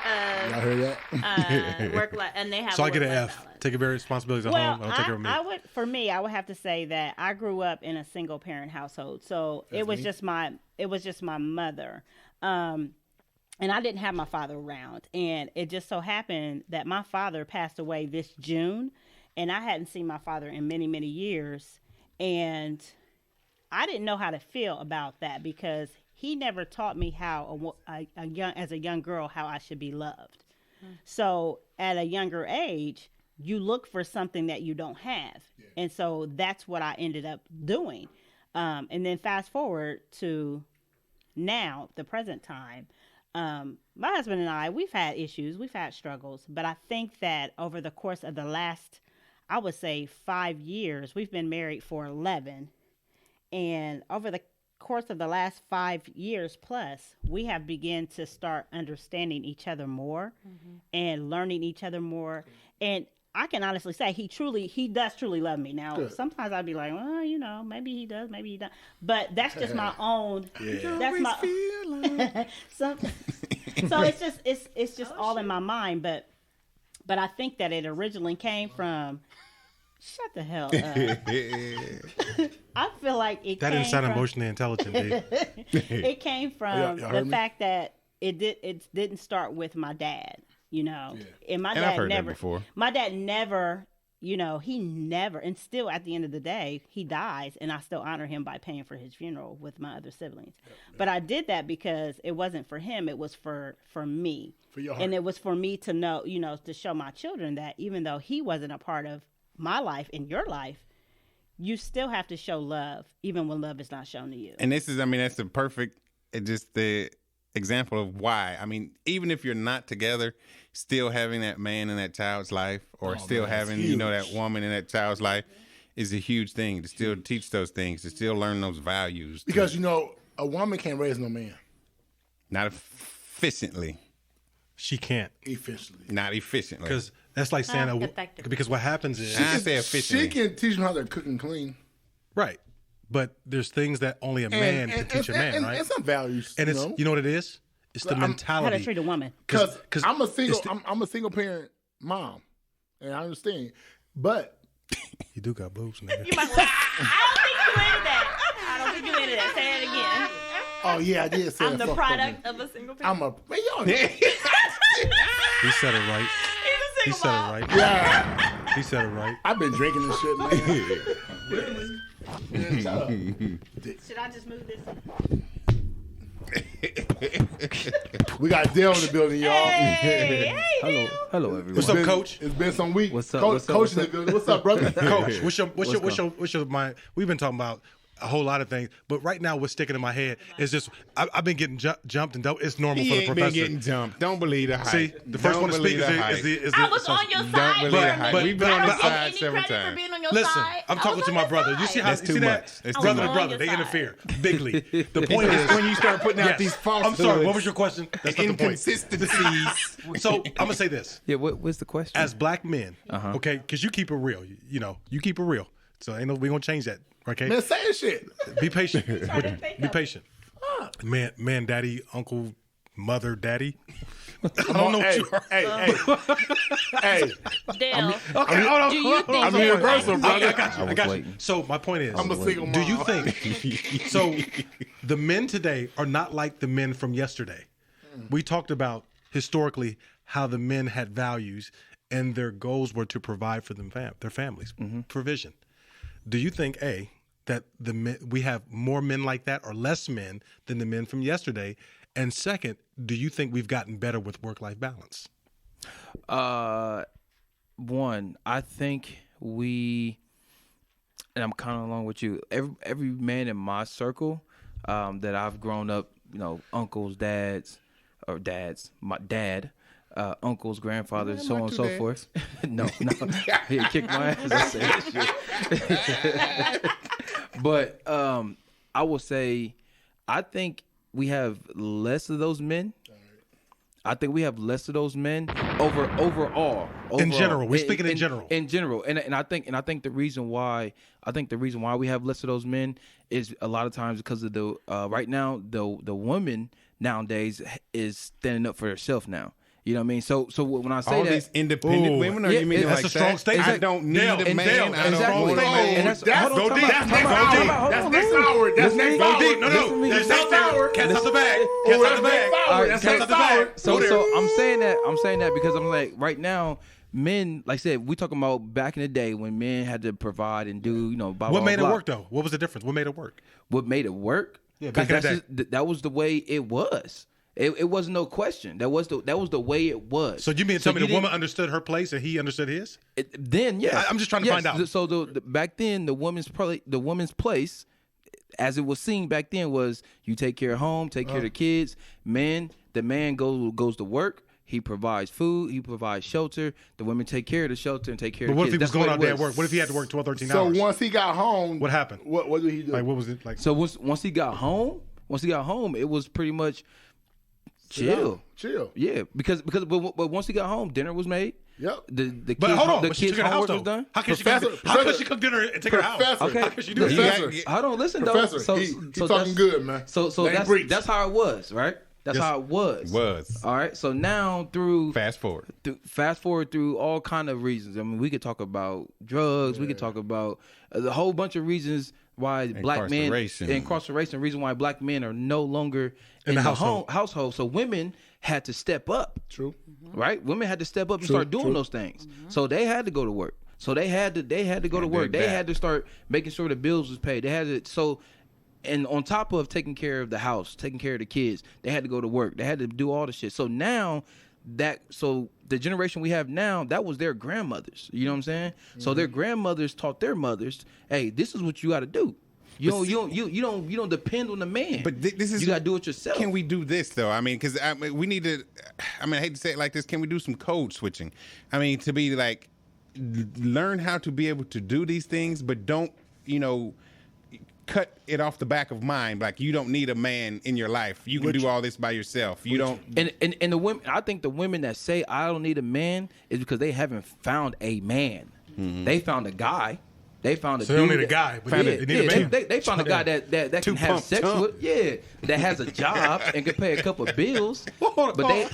Y'all heard that? of work life, and they have. So I get an work-life F. balance. Take very responsibilities at Well, home. I'll take care of me. I would have to say that I grew up in a single parent household, so it was just my mother, and I didn't have my father around, and it just so happened that my father passed away this June, and I hadn't seen my father in many, many years, and I didn't know how to feel about that because he never taught me how as a young girl how I should be loved. So at a younger age, you look for something that you don't have. Yeah. And so that's what I ended up doing. And then fast forward to now, the present time, my husband and I, we've had issues, we've had struggles, but I think that over the course of the last, I would say 5 years, we've been married for 11. And over the course of the last 5 years plus, we have begun to start understanding each other more and learning each other more. And I can honestly say he does truly love me. Now, sometimes I'd be like, well, you know, maybe he does, maybe he doesn't. But that's just my own. That's my. So it's just all in my mind. But I think that it originally came from. Shut the hell up. I feel like that didn't sound emotionally intelligent, dude. It came from the fact that it didn't start with my dad. You know, and my dad I've heard never. that before. My dad never, you know, he never, and still at the end of the day, he dies, and I still honor him by paying for his funeral with my other siblings. But I did that because it wasn't for him; it was for me, For your heart. and it was for me to know, you know, to show my children that even though he wasn't a part of my life and your life, you still have to show love, even when love is not shown to you. And this is, I mean, that's the perfect, just the example of why. I mean, even if you're not together, still having that man in that child's life, or still having, you know, that woman in that child's life is a huge thing to still teach those things, to still learn those values. Because, you know, a woman can't raise no man. Not efficiently. She can't. Efficiently. Not efficiently. Because that's like saying, Effectively. because what happens is, I say efficiently. She can teach them how to cook and clean. right. But there's things that only a man can teach a man, right? And some values. And it's, you know what it is? It's the How to mentality. treat a woman. Because 'cause I'm a single, it's the- I'm a single parent mom, and I understand. But You do got boobs, nigga. You might want, I don't think you into that. I don't think you into that. Say it again. oh yeah, I did say I'm that. the Fuck product of a single parent. I'm a man, y'all. He said it right. He He's a single said mom. it right. Yeah, He said it right. I've been drinking this shit, man. Man, shut up. Should I just move this? We got Dale in the building, y'all. Hello, everyone. What's up, Coach? It's been some weeks. What's up, Coach, what's up, Coach what's in the up? building. What's up, brother? Coach, what's your mind? We've been talking about a whole lot of things, but right now what's sticking in my head is just I've been getting jumped, and it's normal He for the ain't been professor. getting jumped. Don't believe the hype. See, the first Don't one to speak believe the hype. is I was on your Don't side believe for the a hype. minute. We've been on I the don't take side any several credit for times. being on your Listen, side. I'm I talking was to on my your brother. You side. see how That's you too see much. that? That's Brother too to much. brother, On they your interfere bigly. The point It's is, when you start putting out yes. these false I'm sorry. What was your question? That's not the point. inconsistencies. So I'm gonna say this: Yeah, what's the question? as black men, okay, because you keep it real. You know, you keep it real. So ain't no we gonna change that. Okay, Man, say shit. be patient. Be patient. Man, daddy, uncle, mother, daddy. I don't know what you are. Hey. Dale, Okay, hold on. do you think I'm that- universal, I brother. got you. I was got you. waiting. So my point is, I'm a single mom. do you think so? The men today are not like the men from yesterday. We talked about historically how the men had values and their goals were to provide for them their families, provision. Do you think that the men, we have more men like that or less men than the men from yesterday? And second, do you think we've gotten better with work-life balance? One, I think and I'm kind of along with you. Every man in my circle that I've grown up, you know, uncles, my dad, uncles, grandfathers, so on and so forth. no, he kicked my ass. I said that shit. But I will say, I think we have less of those men. I think we have less of those men overall. In general, we're speaking in general. In general, and I think the reason why we have less of those men is a lot of times because of the right now the woman nowadays is standing up for herself now. You know what I mean? So when I say All that, these independent women, are you meaning that's like a strong that? statement. I don't need Dale, a man. Dale, I don't exactly. want a man. And that's That's hold on, go time deep. out, That's time next out, time hour. out, hold That's on, next listen. hour. That's Listen to next me. hour. No, That's there's next next hour. Cats out the bag. Oh, Cats out that's the bag. next hour. That's Cats next out the bag. hour. So I'm saying that because I'm like right now, men, like I said, we talking about back in the day when men had to provide and do, you know, blah, What blah, made it blah. work though? What was the difference? What made it work? What made it work? Yeah, 'Cause back in the that's just, that was the way it was. It wasn't no question. That was the way it was. So you mean to tell me the didn't- woman understood her place and he understood his? Then yeah, I'm just trying to Yes, find out. So the back then the woman's place, as it was seen back then, was you take care of home, take care of the kids. Men The man goes to work. He provides food. He provides shelter. The women take care of the shelter and take care of the kids. But what if he was That's going what out it there at was. work? What if he had to work 12, 13 So hours? once he got home, What happened? What did he do? Like, what was it like? So once he got home, it was pretty much chill. Yeah, because but once he got home, dinner was made. Yep. The But kids, hold on, the but she kids' took her house homework was though. done. How can she Professor- cook dinner and take her house? Professor. Okay. How can she do that? Professor. Hold on, listen though. Professor, So, he's so talking that's- good, man. So Let him preach. that's how it was, right? That's Yes. how it was. All right. So now Fast forward. fast forward through all kind of reasons. I mean, we could talk about drugs. We could talk about a whole bunch of reasons why black men incarceration. Reason why black men are no longer in the household. So women had to step up. True. Right? Women had to step up and start doing those things. So they had to go to work. So they had to go to work. They had to start making sure the bills was paid. They had to and on top of taking care of the house, taking care of the kids, they had to go to work. They had to do all the shit. So now the generation we have now, that was their grandmothers. You know what I'm saying? So their grandmothers taught their mothers, hey, this is what you got to do. You don't depend on the man. But this is you got to do it yourself. Can we do this though? I mean, because we need to. I mean, I hate to say it like this. Can we do some code switching? I mean, to be like, learn how to be able to do these things, but don't cut it off the back of mind. Like, you don't need a man in your life. You can do all this by yourself. You don't. And the women, I think the women that say I don't need a man is because they haven't found a man. They found a guy. They found a So dude. they don't need a guy, but they need a man. They found a guy that can have sex with, that has a job and can pay a couple of bills. But they,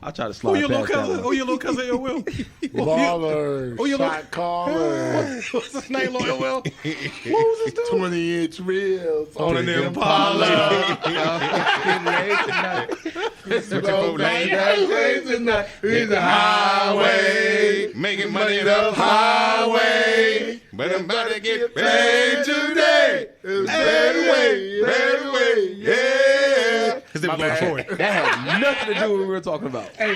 I try to slide your little past that cousin? one. Oh, your little cousin, Lil Will. Baller, your shot caller, What's his name, Lil Will? What was his name? 20-inch reels On an Impala. Slow down tonight. He's a highway, making money the highway. But I'm about to get Paid today. Better way, yeah. His name was Lil Troy. That had nothing to do with what we were talking about. Hey,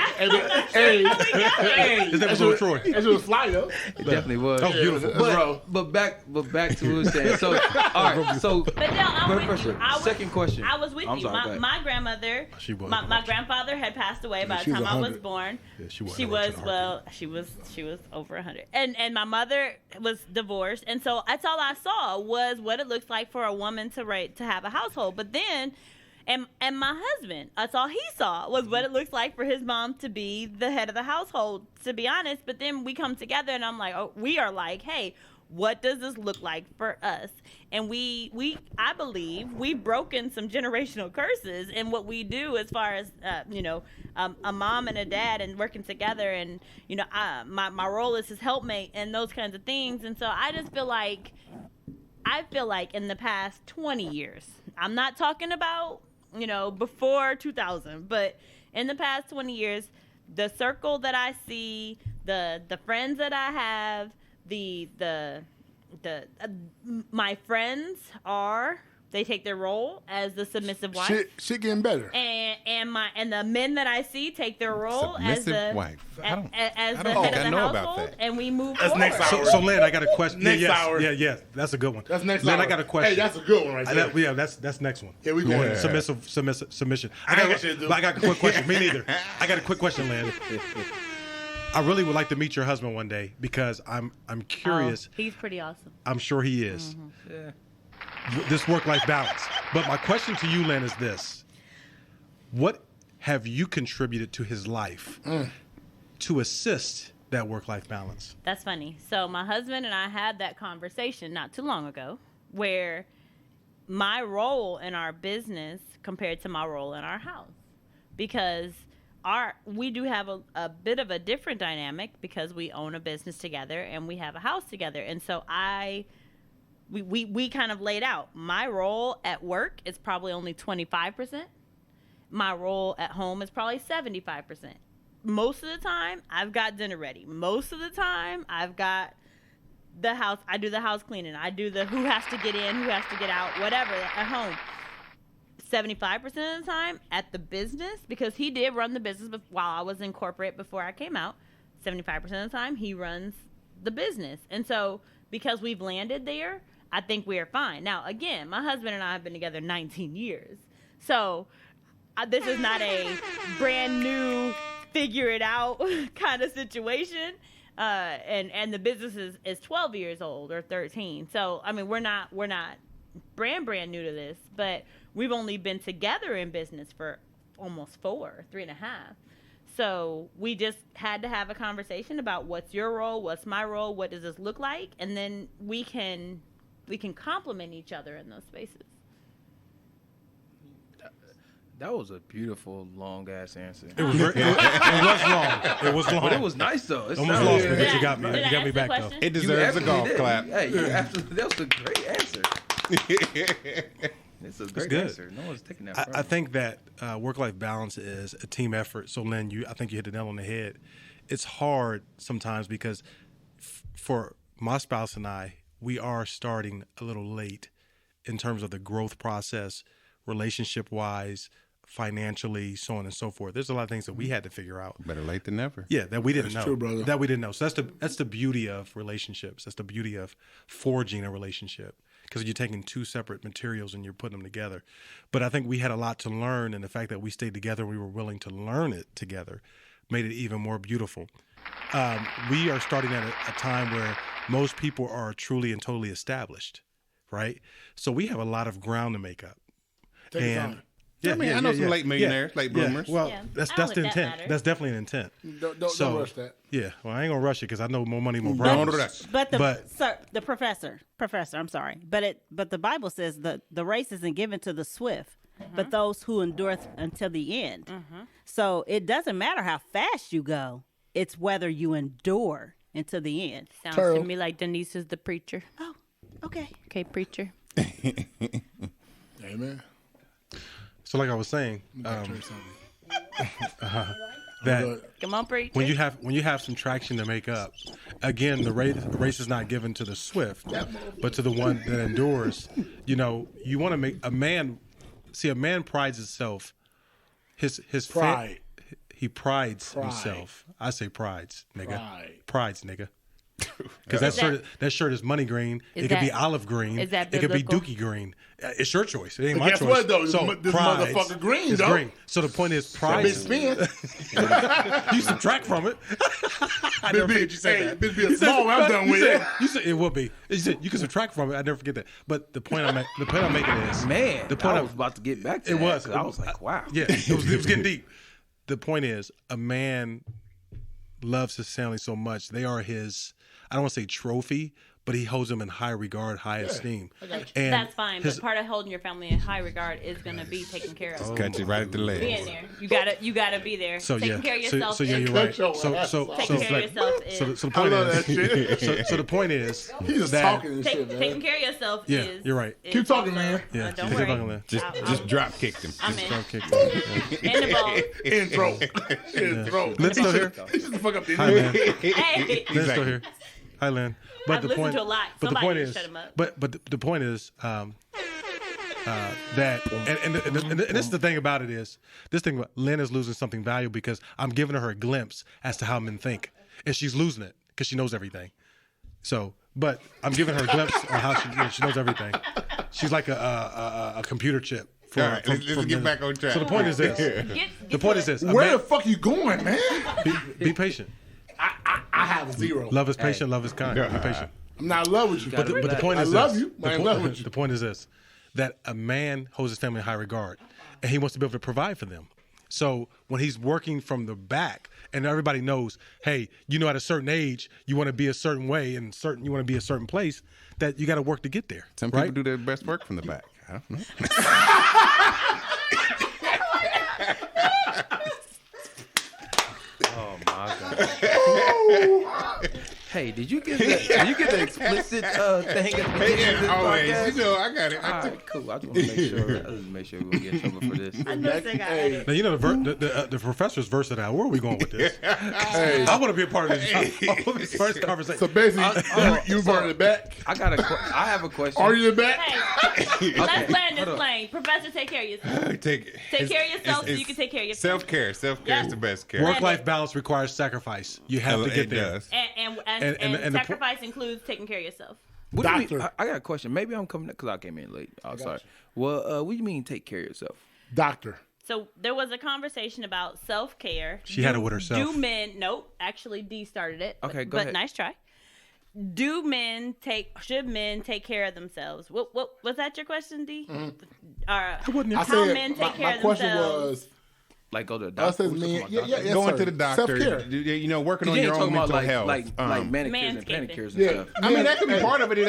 His name was Lil Troy. That was fly though. It definitely was. Oh, beautiful. But back to what we were saying. So all right. So But no, I'm with you. second question. I was with I'm you. sorry, go ahead. My grandmother, She was. my grandfather had passed away by the she was time I was 100. born. Yeah, she was. She was over 100, and my mother was divorced, and so that's all I saw was what it looks like for a woman to have a household. But then, and my husband, that's all he saw was what it looks like for his mom to be the head of the household. To be honest, but then we come together, and I'm like, we are like, hey, what does this look like for us? And I believe we've broken some generational curses in what we do as far as a mom and a dad and working together, and my role is his helpmate and those kinds of things. And so I just feel like in the past 20 years, I'm not talking about before 2000, but in the past 20 years, the circle that I see, the friends that I have, my friends they take their role as the submissive wife. Shit getting better. And the men that I see take their role as the wife. as the I don't head of the know about household, that. and we move That's forward. next hour. So Lynn, I got a question. Next hour. Yeah, that's a good one. That's next Lynn, hour. I got a question. Hey, that's a good one right there. Yeah, that's next one. Yeah, we going there. Submission. I ain't got shit to do. I got a quick question. Me neither. I got a quick question, Lynn. I really would like to meet your husband one day because I'm curious. Oh, he's pretty awesome. I'm sure he is. Yeah. This work-life balance. But my question to you, Lynn, is this. What have you contributed to his life to assist that work-life balance? That's funny. So my husband and I had that conversation not too long ago where my role in our business compared to my role in our house, because we do have a bit of a different dynamic because we own a business together and we have a house together. And so we kind of laid out my role at work is probably only 25%. My role at home is probably 75%. Most of the time I've got dinner ready. Most of the time I've got the house. I do the house cleaning. I do the who has to get in, who has to get out, whatever at home. 75% of the time at the business, because he did run the business while I was in corporate before I came out. 75% of the time he runs the business. And so because we've landed there, I think we are fine. Now, again, my husband and I have been together 19 years. So this is not a brand new figure it out kind of situation. And the business is 12 years old or 13. So, I mean, we're not brand new to this, but we've only been together in business for almost 3.5. So we just had to have a conversation about what's your role, what's my role, what does this look like, and then we can complement each other in those spaces. That was a beautiful, long ass answer. It was long. It was long. But it was nice though. It Almost lost me, but you got me. Did I You got me ask back the though. question? It deserves a golf clap. Hey, you absolutely, that was a great answer. It's a great good. answer. No one's taking that from I you. think that work-life balance is a team effort. So, Lynn, I think you hit the nail on the head. It's hard sometimes because for my spouse and I, we are starting a little late in terms of the growth process, relationship-wise, financially, so on and so forth. There's a lot of things that we had to figure out. Better late than never. Yeah, that we didn't know. true, brother. That we didn't know. So that's the beauty of relationships. That's the beauty of forging a relationship, because you're taking two separate materials and you're putting them together. But I think we had a lot to learn, and the fact that we stayed together, we were willing to learn it together, made it even more beautiful. We are starting at a time where most people are truly and totally established, right? So we have a lot of ground to make up. Take your time. I mean, I know some late millionaires, late bloomers. Well, Yeah. that's I don't the let that intent. matter. That's definitely an intent. Don't rush that. Yeah, well, I ain't gonna rush it because I know more money, more Don't problems. rush. But But- the professor, I'm sorry, but the Bible says the race isn't given to the swift, but those who endure until the end. So it doesn't matter how fast you go; it's whether you endure until the end. Sounds Turl. to me like Denise is the preacher. Oh, okay. Okay, preacher. Amen. So, like I was saying, Try something. that Come on, preacher. when you have some traction to make up, again, the race is not given to the swift, but to the one that endures. You know, you want to make a man. See, a man prides himself. His Pride. He prides himself. I say prides, nigga. Pride. Prides, nigga. Because that shirt is money green. Is It could be that- olive green. is that It could be biblical? dookie green. It's your choice. It ain't But my guess choice. what, though? So This prides motherfucker green, is though. green. So the point is, Big prides. spin. You subtract from it. I never forget you said that. Bitch be a small one, I'm done with it. You said it will be. You said you can subtract from it. I never forget that. But the point I'm making is, Man, the point I was about to get back to it that, was. 'cause I was like, wow. Yeah, it was getting deep. The point is, a man loves his family so much. They are his, I don't want to say trophy, but he holds them in high regard, high esteem. And That's fine, but part of holding your family in high regard is going to be taking care of. Cut you right at the leg. Being there, you gotta be there. So taking yeah, care of yourself. so yeah, is, you're right. your So ass off. taking care of yourself is. the I point love that is, shit. so the point is, He's just that, talking and shit, man. taking care of yourself Yeah, is. you're right. is Keep talking, also- man. Yeah, don't keep worry. talking, man. Just drop kicked him. I'm in. Drop kick. In the ball. Intro. Intro. Lynn's still here. He just fuck up the Hi, Lynn. Hey. Lynn's still here. Hi, Lynn. But I've the listened point, to a lot. but the Somebody point needs is, to shut him up. but the point is that, and this is the thing about it is, this thing about Lynn is losing something valuable because I'm giving her a glimpse as to how men think, and she's losing it because she knows everything. So, but I'm giving her a glimpse on how she knows everything. She's like a computer chip. All right, let's get back on track. So the point is this. The point is this. a Where man- the fuck you going, man? be patient. I have a zero. Love is patient. Love is kind. Be patient. I'm not in love with you. But the point is I love this. you. I in love with you. The point is this, that a man holds his family in high regard, and he wants to be able to provide for them. So when he's working from the back, and everybody knows, hey, you know, at a certain age, you want to be a certain way, and you want to be a certain place, that you got to work to get there. Some right? people do their best work from the back. I don't know. Oh my god. Hey, did you get the explicit thing at the beginning of this Always. podcast? You know, I got it. All right, cool. I just want to make sure we don't get in trouble for this. I know they got it. Now, you know, the professor's versatile. Where are we going with this? Hey. I want to be a part of this. I want to be the first conversation. So basically, you part of the back. I have a question. Are you the back? Hey, let's land this plane. Professor, take care of yourself. Take care of yourself so you can take care of your family. Self-care. Self-care Yeah. is the best care. Work-life balance requires sacrifice. You have to get It there. does. And the sacrifice includes taking care of yourself. What do you mean? Doctor. I got a question. Maybe I'm coming because I came in late. Oh, sorry. Well, what do you mean take care of yourself? Doctor. So there was a conversation about self-care. She had it with herself. Do men? Nope. Actually, D started it. Okay, go but ahead. Nice try. Should men take care of themselves? What was that your question, D? How men take care my of question themselves? was, Like go to the us doctor. as Who's men, talking about yeah, doctor? yes, Going sir. to the doctor, Self-care. working on You your ain't own talking about mental like health. like manicures and Manscaping. pedicures and Yeah. stuff. I mean, that could be part of it. If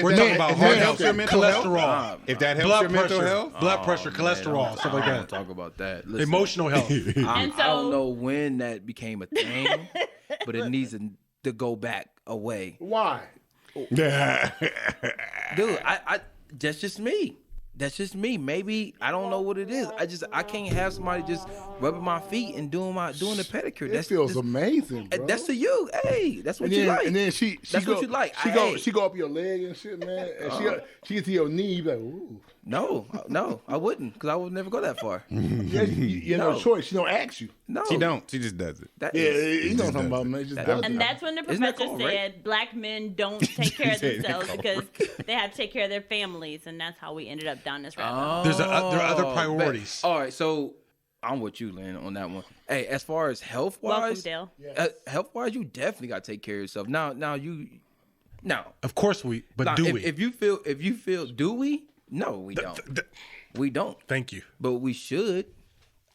We're that, talking about if heart that helps health, your mental health. cholesterol, If that helps blood your mental pressure, health. blood pressure, Man, cholesterol, stuff like I don't that. talk about that. Listen, Emotional health. And I don't so- know when that became a thing, but it needs to go back away. Why? Dude, I that's just me. That's just me. Maybe I don't know what it is. I can't have somebody just rubbing my feet and doing the pedicure. It feels amazing, bro. That's to you. Hey, that's what and you then, like. And then she That's go, what you like. She go up your leg and shit, man. And she get to your knee, you be like, ooh. No, I wouldn't, because I would never go that far. Yeah, you have no No. choice. She don't ask you. No, She don't. She just does it. That Yeah, is- you know what I'm talking about, man. It just does And it. that's when the Isn't that professor called rape? said black men don't take care of said themselves called because they have to take care of their families, and that's how we ended up down this rabbit hole. There are other Oh, priorities. All right, so I'm with you, Lynn, on that one. Hey, as far as health Welcome, wise, Dale. you definitely got to take care of yourself. Now, Of course we, but now, do if, we? If you feel, do we? No, we don't. We don't. Thank you. But we should.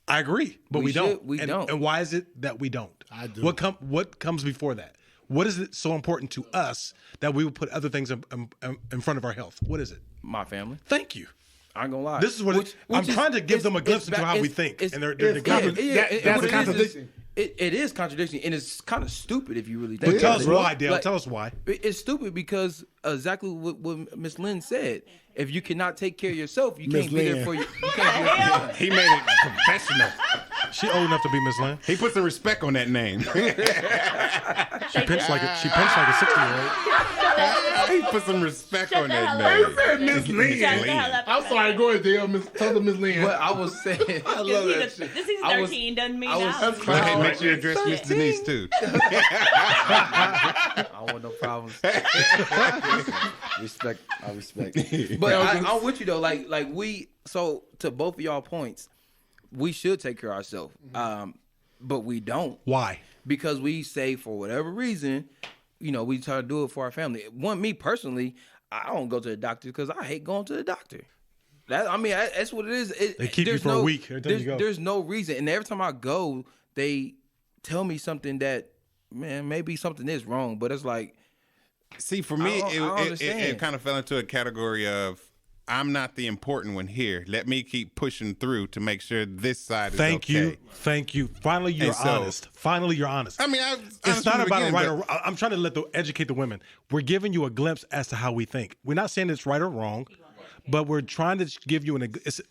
I agree, but We we don't. should- we and, don't. And why is it that we don't? I do. What comes before that? What is it so important to us that we would put other things in front of our health? What is it? My family. Thank you. I ain't gonna lie. This is what I'm trying to give them a glimpse into how we think, and they're it's negating. That's a contradiction. It is contradiction, and it's kind of stupid if you really think But tell about us it. why, Dale. Like, Tell us why. It's stupid because exactly what Miss Lynn said. If you cannot take care of yourself, you Miss can't be there Lynn. for you. You can't be He made it professional. She old enough to be Miss Lynn. He put some respect on that name. She pinched like a 60-year-old. He put some respect Shut on the that hell name. up. Miss Lynn. Shut the hell up. I'm sorry, go ahead, Dale. Tell them Miss Lynn. But I was saying, I love that shit. This is I was- 13 doesn't mean I was- now. Go ahead and make sure you address Miss Denise too. I don't want no problems. Respect. I respect. But I'm with you though. Like we. So to both of y'all points, we should take care of ourselves. But we don't. Why? Because we say for whatever reason, we try to do it for our family. Me personally, I don't go to the doctor because I hate going to the doctor. That's what it is. They keep you there's for a week every time you go. There's no reason, and every time I go, they tell me something that, man, maybe something is wrong, but it's like, See, for me, I don't it understand. kind of fell into a category of I'm not the important one here. Let me keep pushing through to make sure this side is Thank okay. you. Thank you. Finally, you're And so- honest. Finally, you're honest. I mean, It's not about a right or wrong. I'm trying to educate the women. We're giving you a glimpse as to how we think. We're not saying it's right or wrong, but we're trying to give you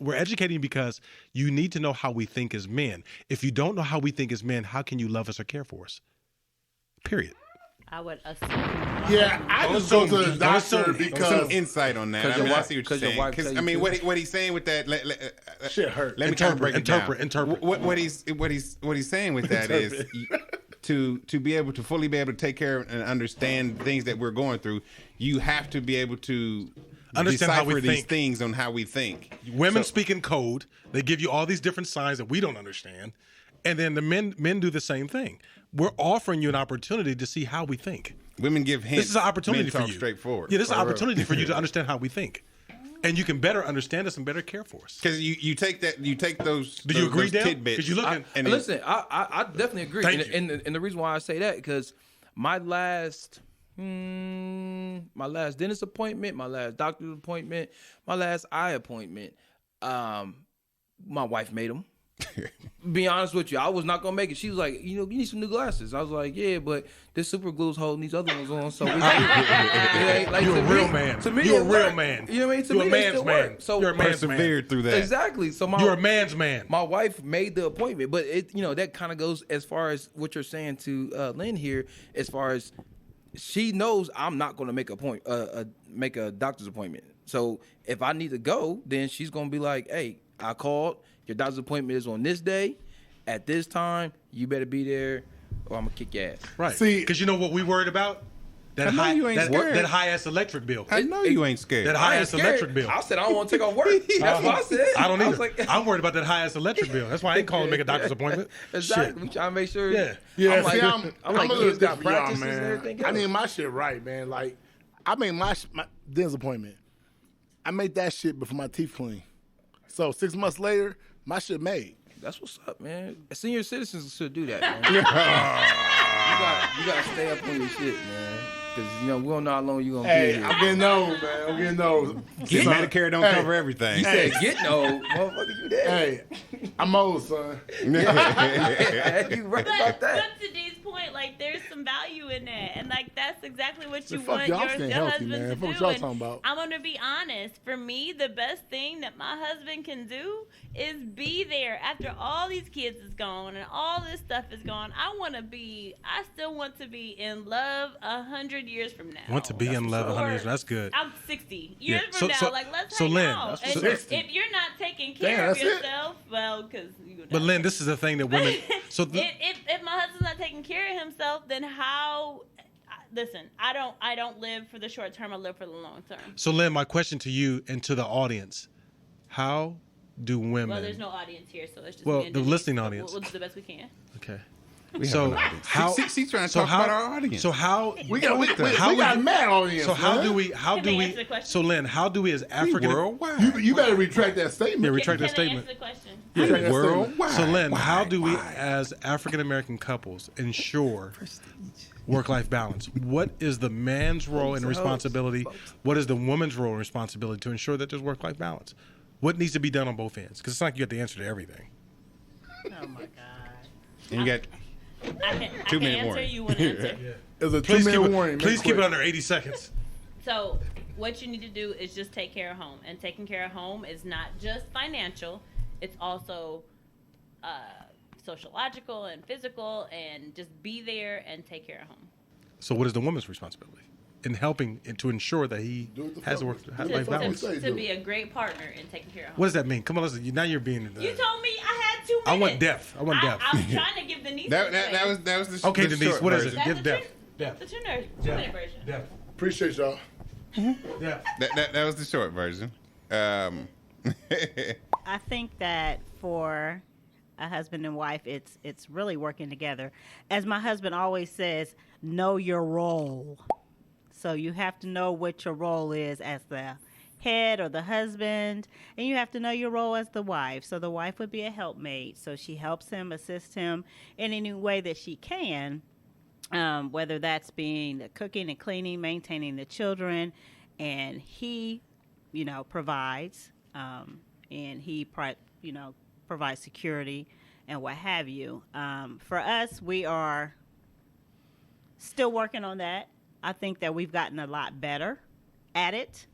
we're educating you because you need to know how we think as men. If you don't know how we think as men, how can you love us or care for us? Period. I would assume. Yeah, I just go to the doctor some because insight on that. 'Cause I your mean, I wife- see what you're 'cause your saying. wife 'Cause, tell I you mean, to. what he's saying with that. shit hurt. Let me kind of break it down. Interpret. What he's saying with that is to be able to fully be able to take care of and understand things that we're going through, you have to be able to Understand how we decipher these think. things on how we think. Women So- speak in code. They give you all these different signs that we don't understand. And then the men do the same thing. We're offering you an opportunity to see how we think. Women give hints. This is an opportunity Men for talk you. straightforward. Yeah, this is an opportunity for you to understand how we think. And you can better understand us and better care for us. Because you take those. Do you agree, Dale? tidbits? Because you looking. And listen, I definitely agree. Thank you. And the reason why I say that, because my last dentist appointment, my last doctor's appointment, my last eye appointment, my wife made them. Be honest with you, I was not gonna make it. She was like, you need some new glasses. I was like, yeah, but this super glue's holding these other ones on. So we like, You're a to real me- man. To me, You're a it real worked. man. You know what I mean? To You're me, a man's it still man. worked. So You're a man's man. persevered through that. Exactly. So You're a man's man. my wife made the appointment, but that kind of goes as far as what you're saying to Lynn here, as far as she knows I'm not going to make a doctor's appointment. So if I need to go, then she's going to be like, hey, I called. Your doctor's appointment is on this day at this time. You better be there or I'm going to kick your ass. Right. See- Because you know what we worried about? that I know high you ain't scared. that high ass electric bill. I know you ain't scared. That high ass electric bill. I said I don't want to take off work. That's what I said. I don't either. was like, I'm worried about that high ass electric bill. That's why I ain't calling to make a doctor's appointment. exactly. Shit. We trying to make sure. Yeah. Yeah, I'm see, like, I'm like, a little kids got different, y'all, practices and man. everything I else. need my shit right, man. Like, I made my dentist appointment. I made that shit before my teeth clean. So 6 months later, my shit made. That's what's up, man. Senior citizens should do that, man. you got to stay up on your shit, man. Because, we don't know how long you're going to be Hey, here. I'm getting old, man. I'm getting old. Medicare don't cover everything. You said getting old. Motherfucker, you dead. Hey, I'm old, son. Yeah, you right about But that. to D's point, like there's some value in that, and like that's exactly what you fuck want y'all your staying healthy, husband man. to Fuck what do. y'all And talking about. I'm gonna be honest. For me, the best thing that my husband can do is be there after all these kids is gone and all this stuff is gone. I still want to be in love 100 years from now. Want to be in love 100 years. That's good. I'm 60 years Yeah. from now. So- like let's so hang Lynn, out. that's And what's if you're not taking care Damn, of that's it? yourself, well, because you. But Lynn, this is the thing that women. So if my husband's not taking care of himself, then how? Listen, I don't live for the short term. I live for the long term. So Lynn, my question to you and to the audience: how do women? Well, there's no audience here, so it's just Well, me and the Denise. listening So audience. We'll do the best we can. Okay. We have So an audience. how? She's trying to so talk how, about our audience. So how? We got How a mad audience. So how man. do we? How Can do they we? answer the question? So Lynn, how do we as African? worldwide. You better retract that statement. Yeah, retract that Can I statement. answer the question? Retract that statement. Worldwide. So Lynn, how Why? do we, Why? as African American couples, ensure work-life balance? What is the man's role and responsibility? What is the woman's role and responsibility to ensure that there's work-life balance? What needs to be done on both ends? Because it's not like you got the answer to everything. Oh my God. And you got I can 2 minute answer. warning. You want to answer? It's a Please 2-minute keep warning. it. Make Please keep it quick. under 80 seconds. So what you need to do is just take care of home, and taking care of home is not just financial; it's also sociological and physical, and just be there and take care of home. So what is the woman's responsibility in helping and to ensure that he Do what the has a fuck- work-life do what the fuck balance? we say. What To be a great partner in taking care of home. does that mean? Come on, listen. Now you're being. You told me I had 2 minutes. I want depth. I want depth. I was trying to give Denise. that was the Okay, the Denise. short What is version. it? That's Give the depth. That's the two-minute version. Depth. Appreciate y'all. Depth. That was the short version. I think that for a husband and wife, it's really working together. As my husband always says, know your role. So you have to know what your role is as the head or the husband, and you have to know your role as the wife. So the wife would be a helpmate. So she helps him, assists him in any way that she can, whether that's being the cooking and cleaning, maintaining the children, and he, provides, and he, provides security and what have you. For us, we are still working on that. I think that we've gotten a lot better at it.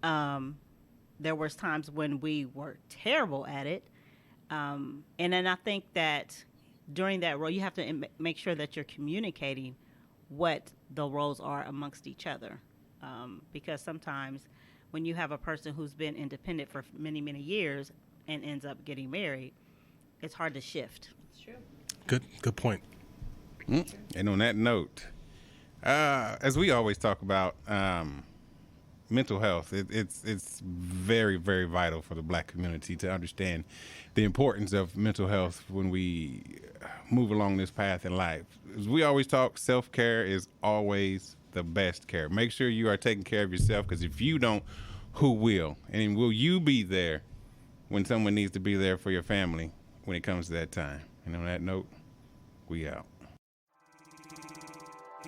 There was times when we were terrible at it. And then I think that during that role, you have to make sure that you're communicating what the roles are amongst each other. Because sometimes when you have a person who's been independent for many, many years and ends up getting married, it's hard to shift. It's true. Good point. And on that note, as we always talk about mental health, it's very, very vital for the Black community to understand the importance of mental health when we move along this path in life. As we always talk, self-care is always the best care. Make sure you are taking care of yourself, because if you don't, who will? And will you be there when someone needs to be there for your family when it comes to that time? And on that note, we out.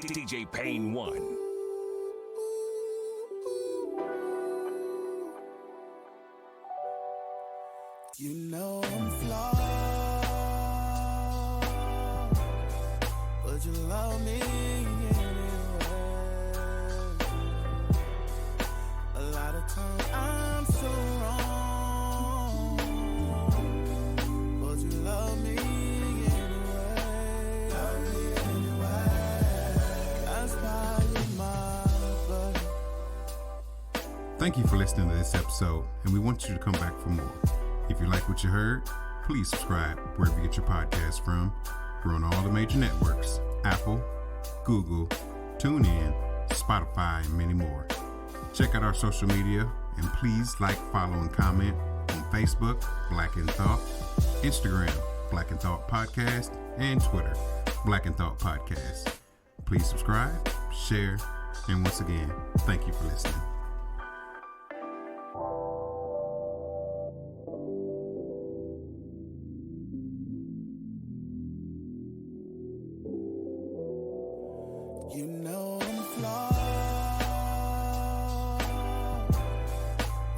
Pt1. You know I'm flawed, but you love me anyway. A lot of times I'm so wrong, but you love me anyway. Love me anyway. That's why you're my buddy. Thank you for listening to this episode, and we want you to come back for more. If you like what you heard, please subscribe wherever you get your podcasts from. We're on all the major networks: Apple, Google, TuneIn, Spotify, and many more. Check out our social media and please like, follow, and comment on Facebook, Black in Thought, Instagram, Black in Thought Podcast, and Twitter, Black in Thought Podcast. Please subscribe, share, and once again, thank you for listening. You know I'm flawed.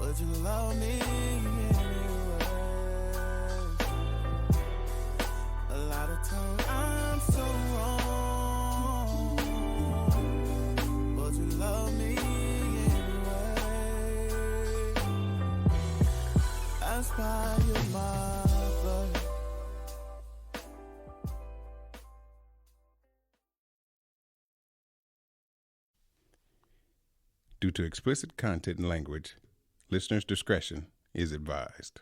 Would you love me anyway? A lot of times I'm so wrong. Would you love me anyway? That's why you're my buddy. Due to explicit content and language, listeners' discretion is advised.